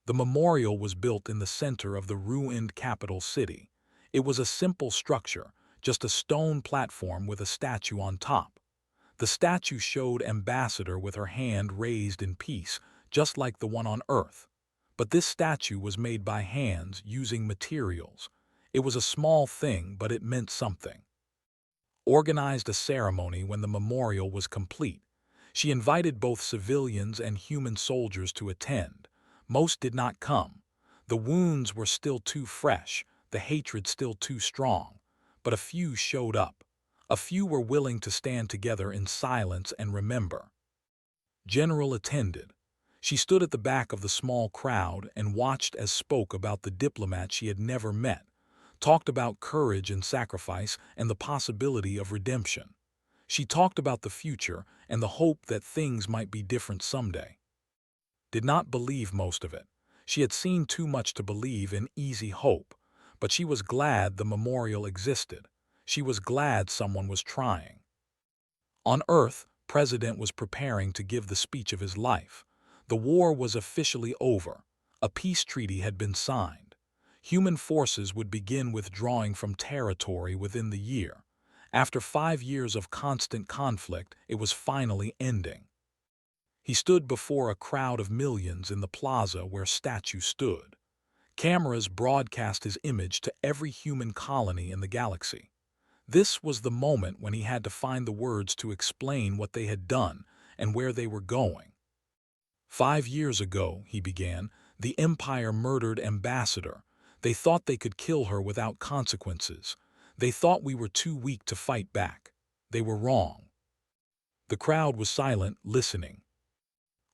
The memorial was built in the center of the ruined capital city. It was a simple structure, just a stone platform with a statue on top. The statue showed Ambassador with her hand raised in peace, just like the one on Earth. But this statue was made by hands using materials. It was a small thing, but it meant something. Organized a ceremony when the memorial was complete. She invited both civilians and human soldiers to attend. Most did not come. The wounds were still too fresh, the hatred still too strong. But a few showed up. A few were willing to stand together in silence and remember. General attended. She stood at the back of the small crowd and watched as spoke about the diplomat she had never met, talked about courage and sacrifice and the possibility of redemption. She talked about the future and the hope that things might be different someday. Did not believe most of it. She had seen too much to believe in easy hope, but she was glad the memorial existed. She was glad someone was trying. On Earth, President was preparing to give the speech of his life. The war was officially over. A peace treaty had been signed. Human forces would begin withdrawing from territory within the year. After 5 years of constant conflict, it was finally ending. He stood before a crowd of millions in the plaza where statue stood. Cameras broadcast his image to every human colony in the galaxy. This was the moment when he had to find the words to explain what they had done and where they were going. 5 years ago, he began, the Empire murdered Ambassador. They thought they could kill her without consequences. They thought we were too weak to fight back. They were wrong. The crowd was silent, listening.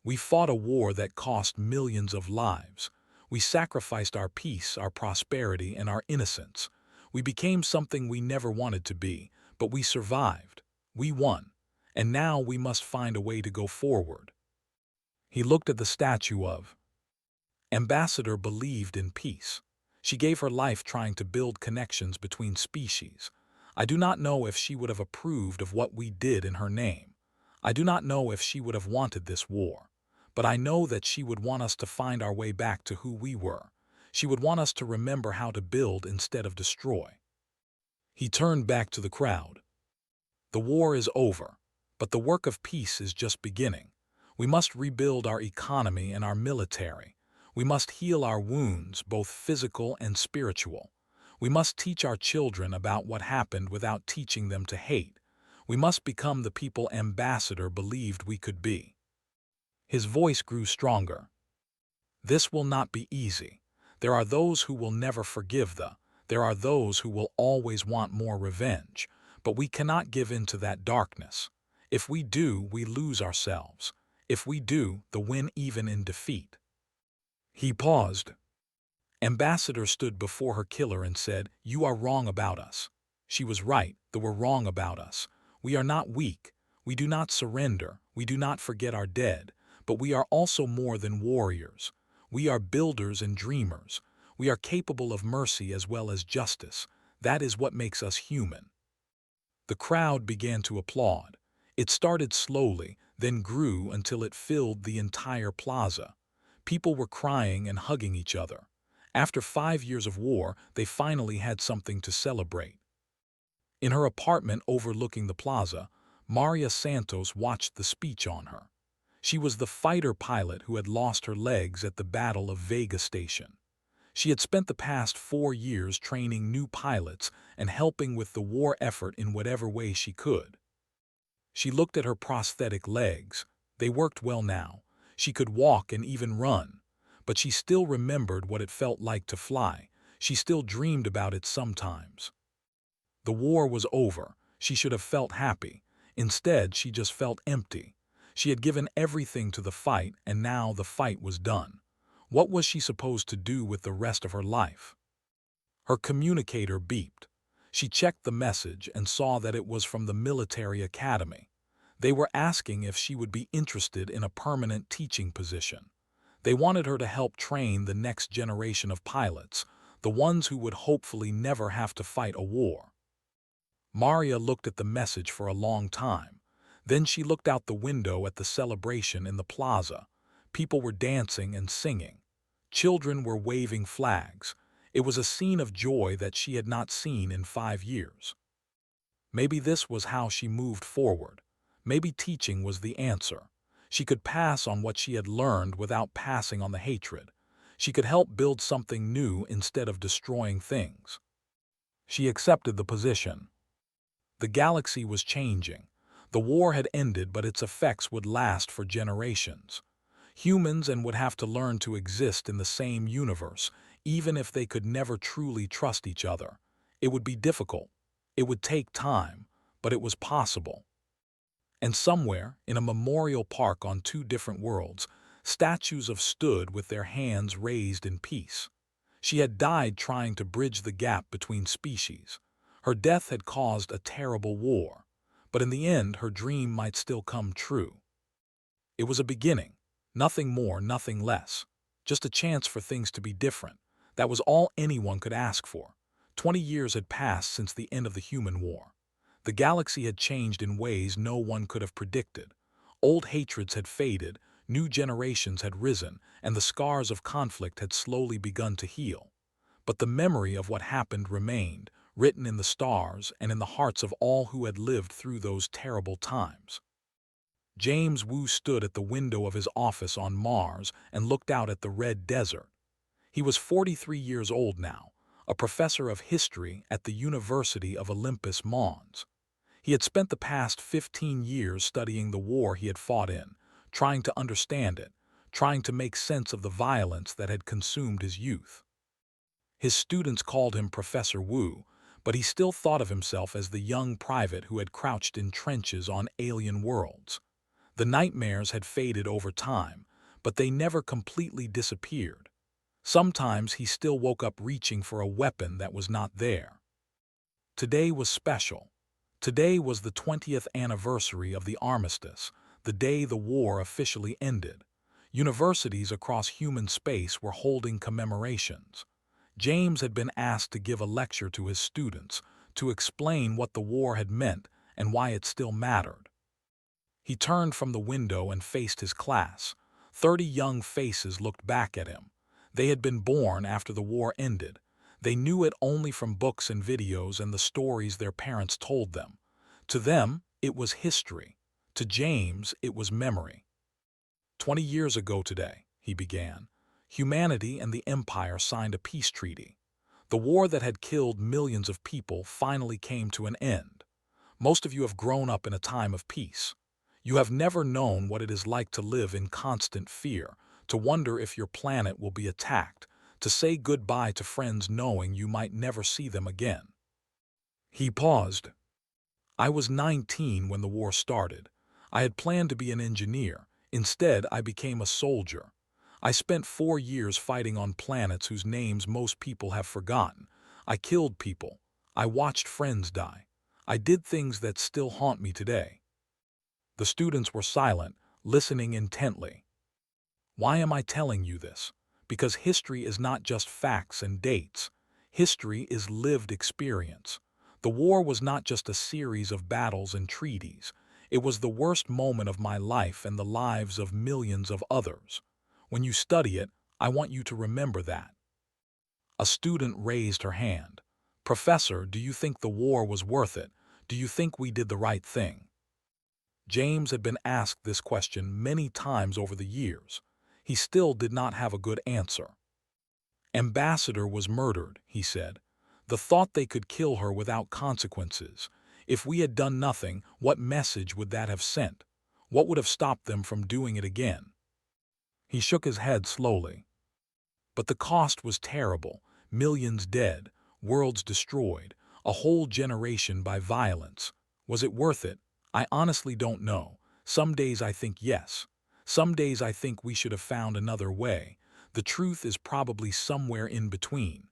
We fought a war that cost millions of lives. We sacrificed our peace, our prosperity, and our innocence. We became something we never wanted to be, but we survived. We won. And now we must find a way to go forward. He looked at the statue of Ambassador believed in peace. She gave her life trying to build connections between species. I do not know if she would have approved of what we did in her name. I do not know if she would have wanted this war. But I know that she would want us to find our way back to who we were. She would want us to remember how to build instead of destroy. He turned back to the crowd. The war is over, but the work of peace is just beginning. We must rebuild our economy and our military. We must heal our wounds, both physical and spiritual. We must teach our children about what happened without teaching them to hate. We must become the people Ambassador believed we could be. His voice grew stronger. This will not be easy. There are those who will never forgive there are those who will always want more revenge, but we cannot give in to that darkness. If we do, we lose ourselves. If we do, the win even in defeat. He paused. Ambassador stood before her killer and said, "You are wrong about us." She was right, they were wrong about us. We are not weak. We do not surrender. We do not forget our dead. But we are also more than warriors. We are builders and dreamers. We are capable of mercy as well as justice. That is what makes us human. The crowd began to applaud. It started slowly, then grew until it filled the entire plaza. People were crying and hugging each other. After 5 years of war, they finally had something to celebrate. In her apartment overlooking the plaza, Maria Santos watched the speech on her. She was the fighter pilot who had lost her legs at the Battle of Vega Station. She had spent the past 4 years training new pilots and helping with the war effort in whatever way she could. She looked at her prosthetic legs. They worked well now. She could walk and even run. But she still remembered what it felt like to fly. She still dreamed about it sometimes. The war was over. She should have felt happy. Instead, she just felt empty. She had given everything to the fight, and now the fight was done. What was she supposed to do with the rest of her life? Her communicator beeped. She checked the message and saw that it was from the military academy. They were asking if she would be interested in a permanent teaching position. They wanted her to help train the next generation of pilots, the ones who would hopefully never have to fight a war. Maria looked at the message for a long time. Then she looked out the window at the celebration in the plaza. People were dancing and singing. Children were waving flags. It was a scene of joy that she had not seen in 5 years. Maybe this was how she moved forward. Maybe teaching was the answer. She could pass on what she had learned without passing on the hatred. She could help build something new instead of destroying things. She accepted the position. The galaxy was changing. The war had ended, but its effects would last for generations. Humans would have to learn to exist in the same universe, even if they could never truly trust each other. It would be difficult. It would take time, but it was possible. And somewhere, in a memorial park on two different worlds, statues of stood with their hands raised in peace. She had died trying to bridge the gap between species. Her death had caused a terrible war, but in the end her dream might still come true. It was a beginning, nothing more, nothing less. Just a chance for things to be different. That was all anyone could ask for. 20 years had passed since the end of the human war. The galaxy had changed in ways no one could have predicted. Old hatreds had faded, new generations had risen, and the scars of conflict had slowly begun to heal. But the memory of what happened remained, written in the stars and in the hearts of all who had lived through those terrible times. James Wu stood at the window of his office on Mars and looked out at the red desert. He was 43 years old now, a professor of history at the University of Olympus Mons. He had spent the past 15 years studying the war he had fought in, trying to understand it, trying to make sense of the violence that had consumed his youth. His students called him Professor Wu, but he still thought of himself as the young private who had crouched in trenches on alien worlds. The nightmares had faded over time, but they never completely disappeared. Sometimes he still woke up reaching for a weapon that was not there. Today was special. Today was the 20th anniversary of the armistice, the day the war officially ended. Universities across human space were holding commemorations. James had been asked to give a lecture to his students, to explain what the war had meant and why it still mattered. He turned from the window and faced his class. 30 young faces looked back at him. They had been born after the war ended. They knew it only from books and videos and the stories their parents told them. To them, it was history. To James, it was memory. 20 years ago today, he began, humanity and the Empire signed a peace treaty. The war that had killed millions of people finally came to an end. Most of you have grown up in a time of peace. You have never known what it is like to live in constant fear, to wonder if your planet will be attacked, to say goodbye to friends knowing you might never see them again. He paused. I was 19 when the war started. I had planned to be an engineer. Instead, I became a soldier. I spent 4 years fighting on planets whose names most people have forgotten. I killed people. I watched friends die. I did things that still haunt me today. The students were silent, listening intently. Why am I telling you this? Because history is not just facts and dates. History is lived experience. The war was not just a series of battles and treaties. It was the worst moment of my life and the lives of millions of others. When you study it, I want you to remember that. A student raised her hand. Professor, do you think the war was worth it? Do you think we did the right thing? James had been asked this question many times over the years. He still did not have a good answer. Ambassador was murdered, he said. The thought they could kill her without consequences. If we had done nothing, what message would that have sent? What would have stopped them from doing it again? He shook his head slowly. But the cost was terrible. Millions dead, worlds destroyed, a whole generation by violence. Was it worth it? I honestly don't know. Some days I think yes. Some days I think we should have found another way. The truth is probably somewhere in between.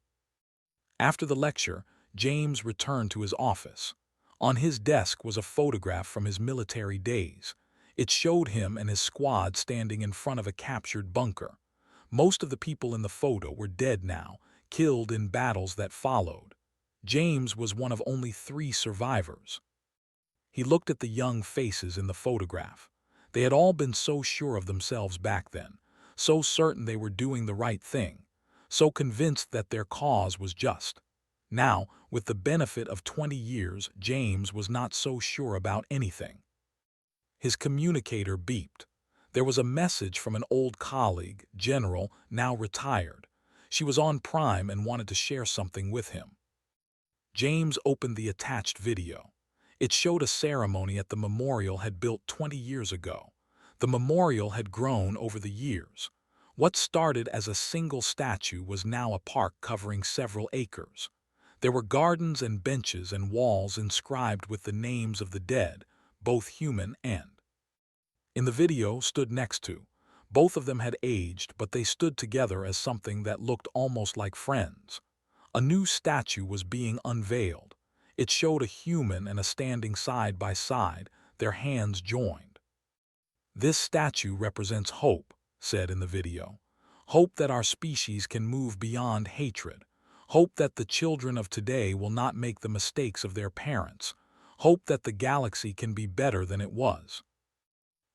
After the lecture, James returned to his office. On his desk was a photograph from his military days. It showed him and his squad standing in front of a captured bunker. Most of the people in the photo were dead now, killed in battles that followed. James was one of only 3 survivors. He looked at the young faces in the photograph. They had all been so sure of themselves back then, so certain they were doing the right thing, so convinced that their cause was just. Now, with the benefit of 20 years, James was not so sure about anything. His communicator beeped. There was a message from an old colleague, General, now retired. She was on Prime and wanted to share something with him. James opened the attached video. It showed a ceremony at the memorial had built 20 years ago. The memorial had grown over the years. What started as a single statue was now a park covering several acres. There were gardens and benches and walls inscribed with the names of the dead, both human and in the video stood next to. Both of them had aged, but they stood together as something that looked almost like friends. A new statue was being unveiled. It showed a human and a standing side by side, their hands joined. This statue represents hope, said in the video. Hope that our species can move beyond hatred. Hope that the children of today will not make the mistakes of their parents. Hope that the galaxy can be better than it was.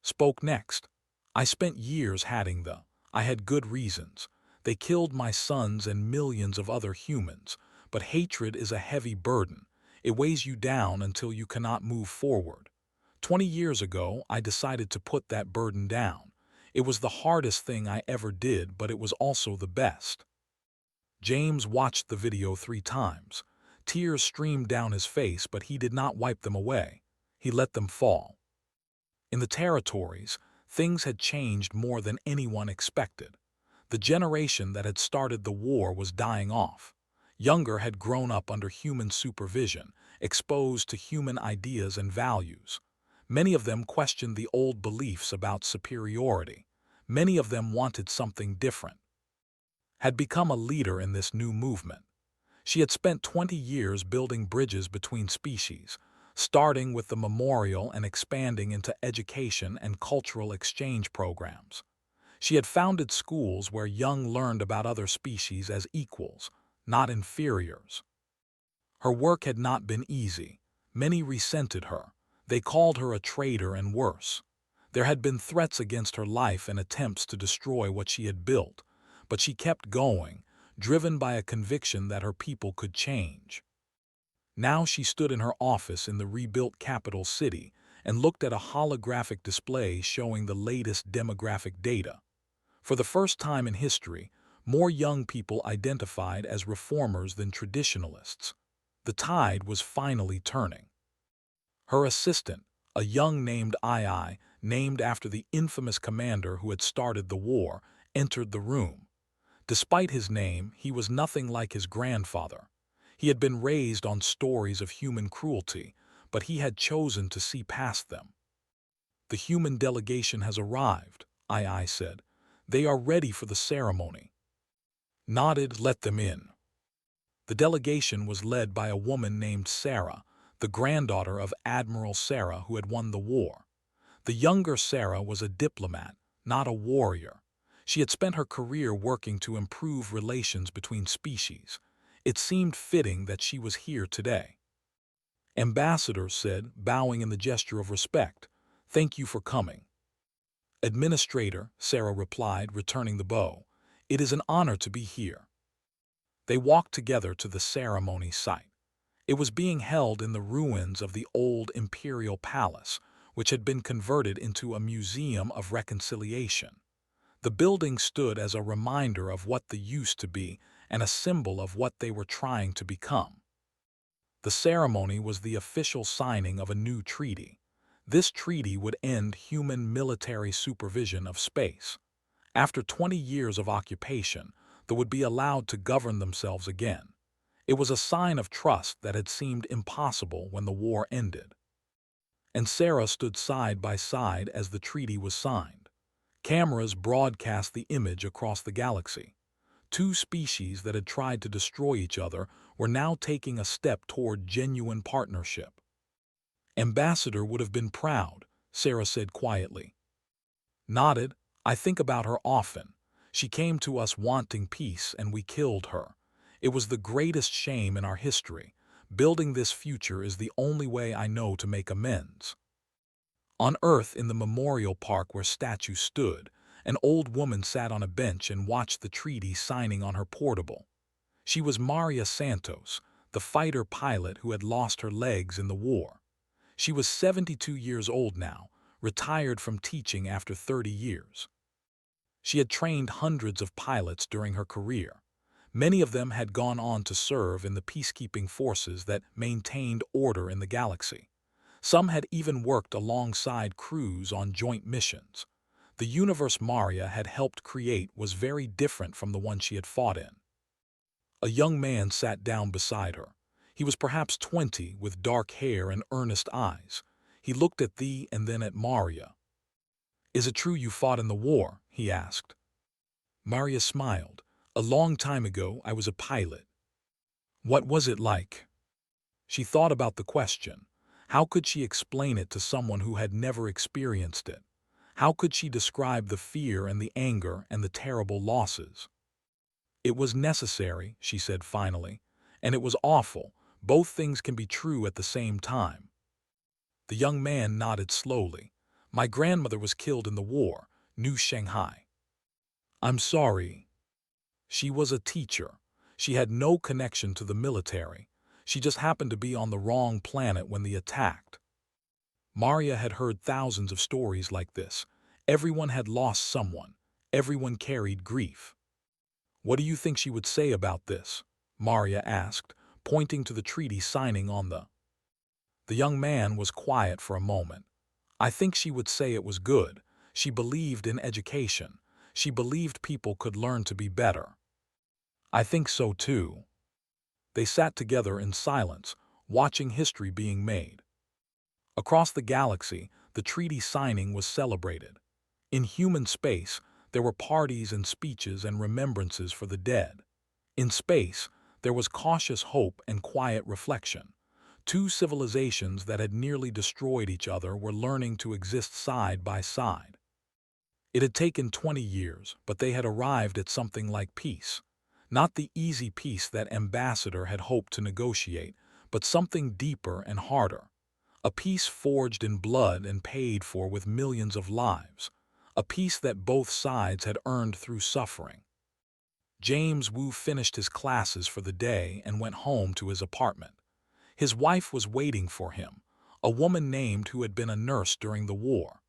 Spoke next. I spent years hatting the. I had good reasons. They killed my sons and millions of other humans, but hatred is a heavy burden. It weighs you down until you cannot move forward. 20 years ago, I decided to put that burden down. It was the hardest thing I ever did, but it was also the best. James watched the video 3 times. Tears streamed down his face, but he did not wipe them away. He let them fall. In the territories, things had changed more than anyone expected. The generation that had started the war was dying off. Younger had grown up under human supervision, exposed to human ideas and values. Many of them questioned the old beliefs about superiority. Many of them wanted something different. Had become a leader in this new movement. She had spent 20 years building bridges between species, starting with the memorial and expanding into education and cultural exchange programs. She had founded schools where young learned about other species as equals, not inferiors. Her work had not been easy. Many resented her. They called her a traitor and worse. There had been threats against her life and attempts to destroy what she had built, but she kept going, driven by a conviction that her people could change. Now she stood in her office in the rebuilt capital city and looked at a holographic display showing the latest demographic data. For the first time in history, more young people identified as reformers than traditionalists. The tide was finally turning. Her assistant, a young named II, named after the infamous commander who had started the war, entered the room. Despite his name, he was nothing like his grandfather. He had been raised on stories of human cruelty, but he had chosen to see past them. The human delegation has arrived, II said. They are ready for the ceremony. Nodded, let them in. The delegation was led by a woman named Sarah, the granddaughter of Admiral Sarah who had won the war. The younger Sarah was a diplomat, not a warrior. She had spent her career working to improve relations between species. It seemed fitting that she was here today. Ambassador said, bowing in the gesture of respect. "Thank you for coming." "Administrator," Sarah replied, returning the bow. "It is an honor to be here." They walked together to the ceremony site. It was being held in the ruins of the old imperial palace, which had been converted into a museum of reconciliation. The building stood as a reminder of what they used to be and a symbol of what they were trying to become. The ceremony was the official signing of a new treaty. This treaty would end human military supervision of space. After 20 years of occupation, they would be allowed to govern themselves again. It was a sign of trust that had seemed impossible when the war ended. And Sarah stood side by side as the treaty was signed. Cameras broadcast the image across the galaxy. Two species that had tried to destroy each other were now taking a step toward genuine partnership. Ambassador would have been proud, Sarah said quietly. Nodded. "I think about her often. She came to us wanting peace and we killed her. It was the greatest shame in our history. Building this future is the only way I know to make amends." On Earth, in the memorial park where statues stood, an old woman sat on a bench and watched the treaty signing on her portable. She was Maria Santos, the fighter pilot who had lost her legs in the war. She was 72 years old now, retired from teaching after 30 years. She had trained hundreds of pilots during her career. Many of them had gone on to serve in the peacekeeping forces that maintained order in the galaxy. Some had even worked alongside crews on joint missions. The universe Maria had helped create was very different from the one she had fought in. A young man sat down beside her. He was perhaps 20, with dark hair and earnest eyes. He looked at thee and then at Maria. "Is it true you fought in the war?" he asked. Maria smiled. "A long time ago, I was a pilot." "What was it like?" She thought about the question. How could she explain it to someone who had never experienced it? How could she describe the fear and the anger and the terrible losses? "It was necessary," she said finally, "and it was awful. Both things can be true at the same time." The young man nodded slowly. "My grandmother was killed in the war, New Shanghai." "I'm sorry." She was a teacher. She had no connection to the military. She just happened to be on the wrong planet when they attacked. Maria had heard thousands of stories like this. Everyone had lost someone. Everyone carried grief. "What do you think she would say about this?" Maria asked, pointing to the treaty signing on the. The young man was quiet for a moment. "I think she would say it was good. She believed in education. She believed people could learn to be better." "I think so too." They sat together in silence, watching history being made. Across the galaxy, the treaty signing was celebrated. In human space, there were parties and speeches and remembrances for the dead. In space, there was cautious hope and quiet reflection. Two civilizations that had nearly destroyed each other were learning to exist side by side. It had taken 20 years, but they had arrived at something like peace. Not the easy peace that Ambassador had hoped to negotiate, but something deeper and harder. A peace forged in blood and paid for with millions of lives. A peace that both sides had earned through suffering. James Wu finished his classes for the day and went home to his apartment. His wife was waiting for him, a woman named who had been a nurse during the war.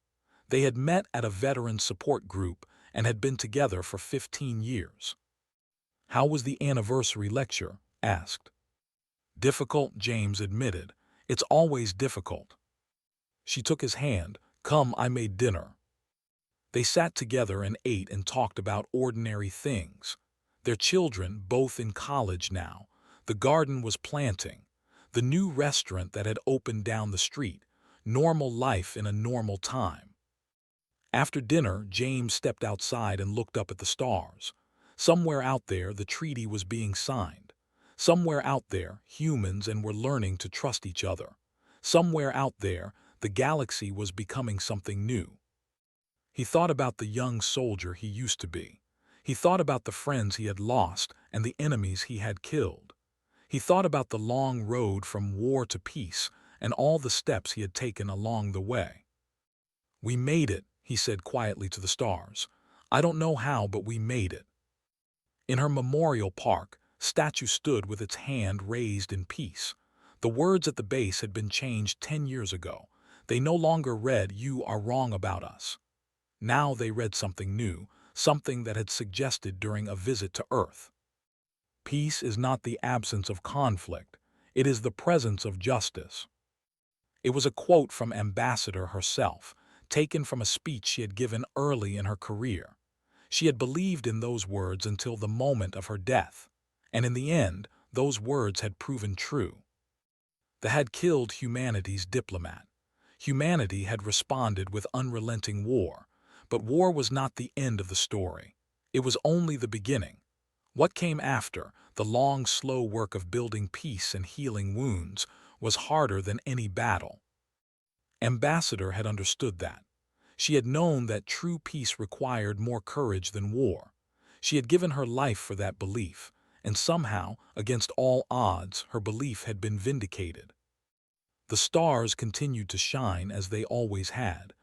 They had met at a veteran support group and had been together for 15 years. "How was the anniversary lecture?" asked. "Difficult," James admitted. "It's always difficult." She took his hand. "Come, I made dinner." They sat together and ate and talked about ordinary things. Their children, both in college now. The garden was planting. The new restaurant that had opened down the street. Normal life in a normal time. After dinner, James stepped outside and looked up at the stars. Somewhere out there, the treaty was being signed. Somewhere out there, humans and were learning to trust each other. Somewhere out there, the galaxy was becoming something new. He thought about the young soldier he used to be. He thought about the friends he had lost and the enemies he had killed. He thought about the long road from war to peace and all the steps he had taken along the way. "We made it," he said quietly to the stars. "I don't know how, but we made it." In her memorial park, statue stood with its hand raised in peace. The words at the base had been changed 10 years ago. They no longer read, "You are wrong about us." Now they read something new, something that had suggested during a visit to Earth. "Peace is not the absence of conflict. It is the presence of justice." It was a quote from Ambassador herself, taken from a speech she had given early in her career. She had believed in those words until the moment of her death, and in the end, those words had proven true. They had killed humanity's diplomat. Humanity had responded with unrelenting war, but war was not the end of the story. It was only the beginning. What came after, the long, slow work of building peace and healing wounds, was harder than any battle. Ambassador had understood that. She had known that true peace required more courage than war. She had given her life for that belief, and somehow, against all odds, her belief had been vindicated. The stars continued to shine as they always had,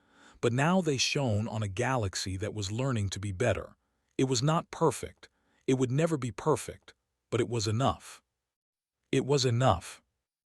but now they shone on a galaxy that was learning to be better. It was not perfect. It would never be perfect, but it was enough. It was enough.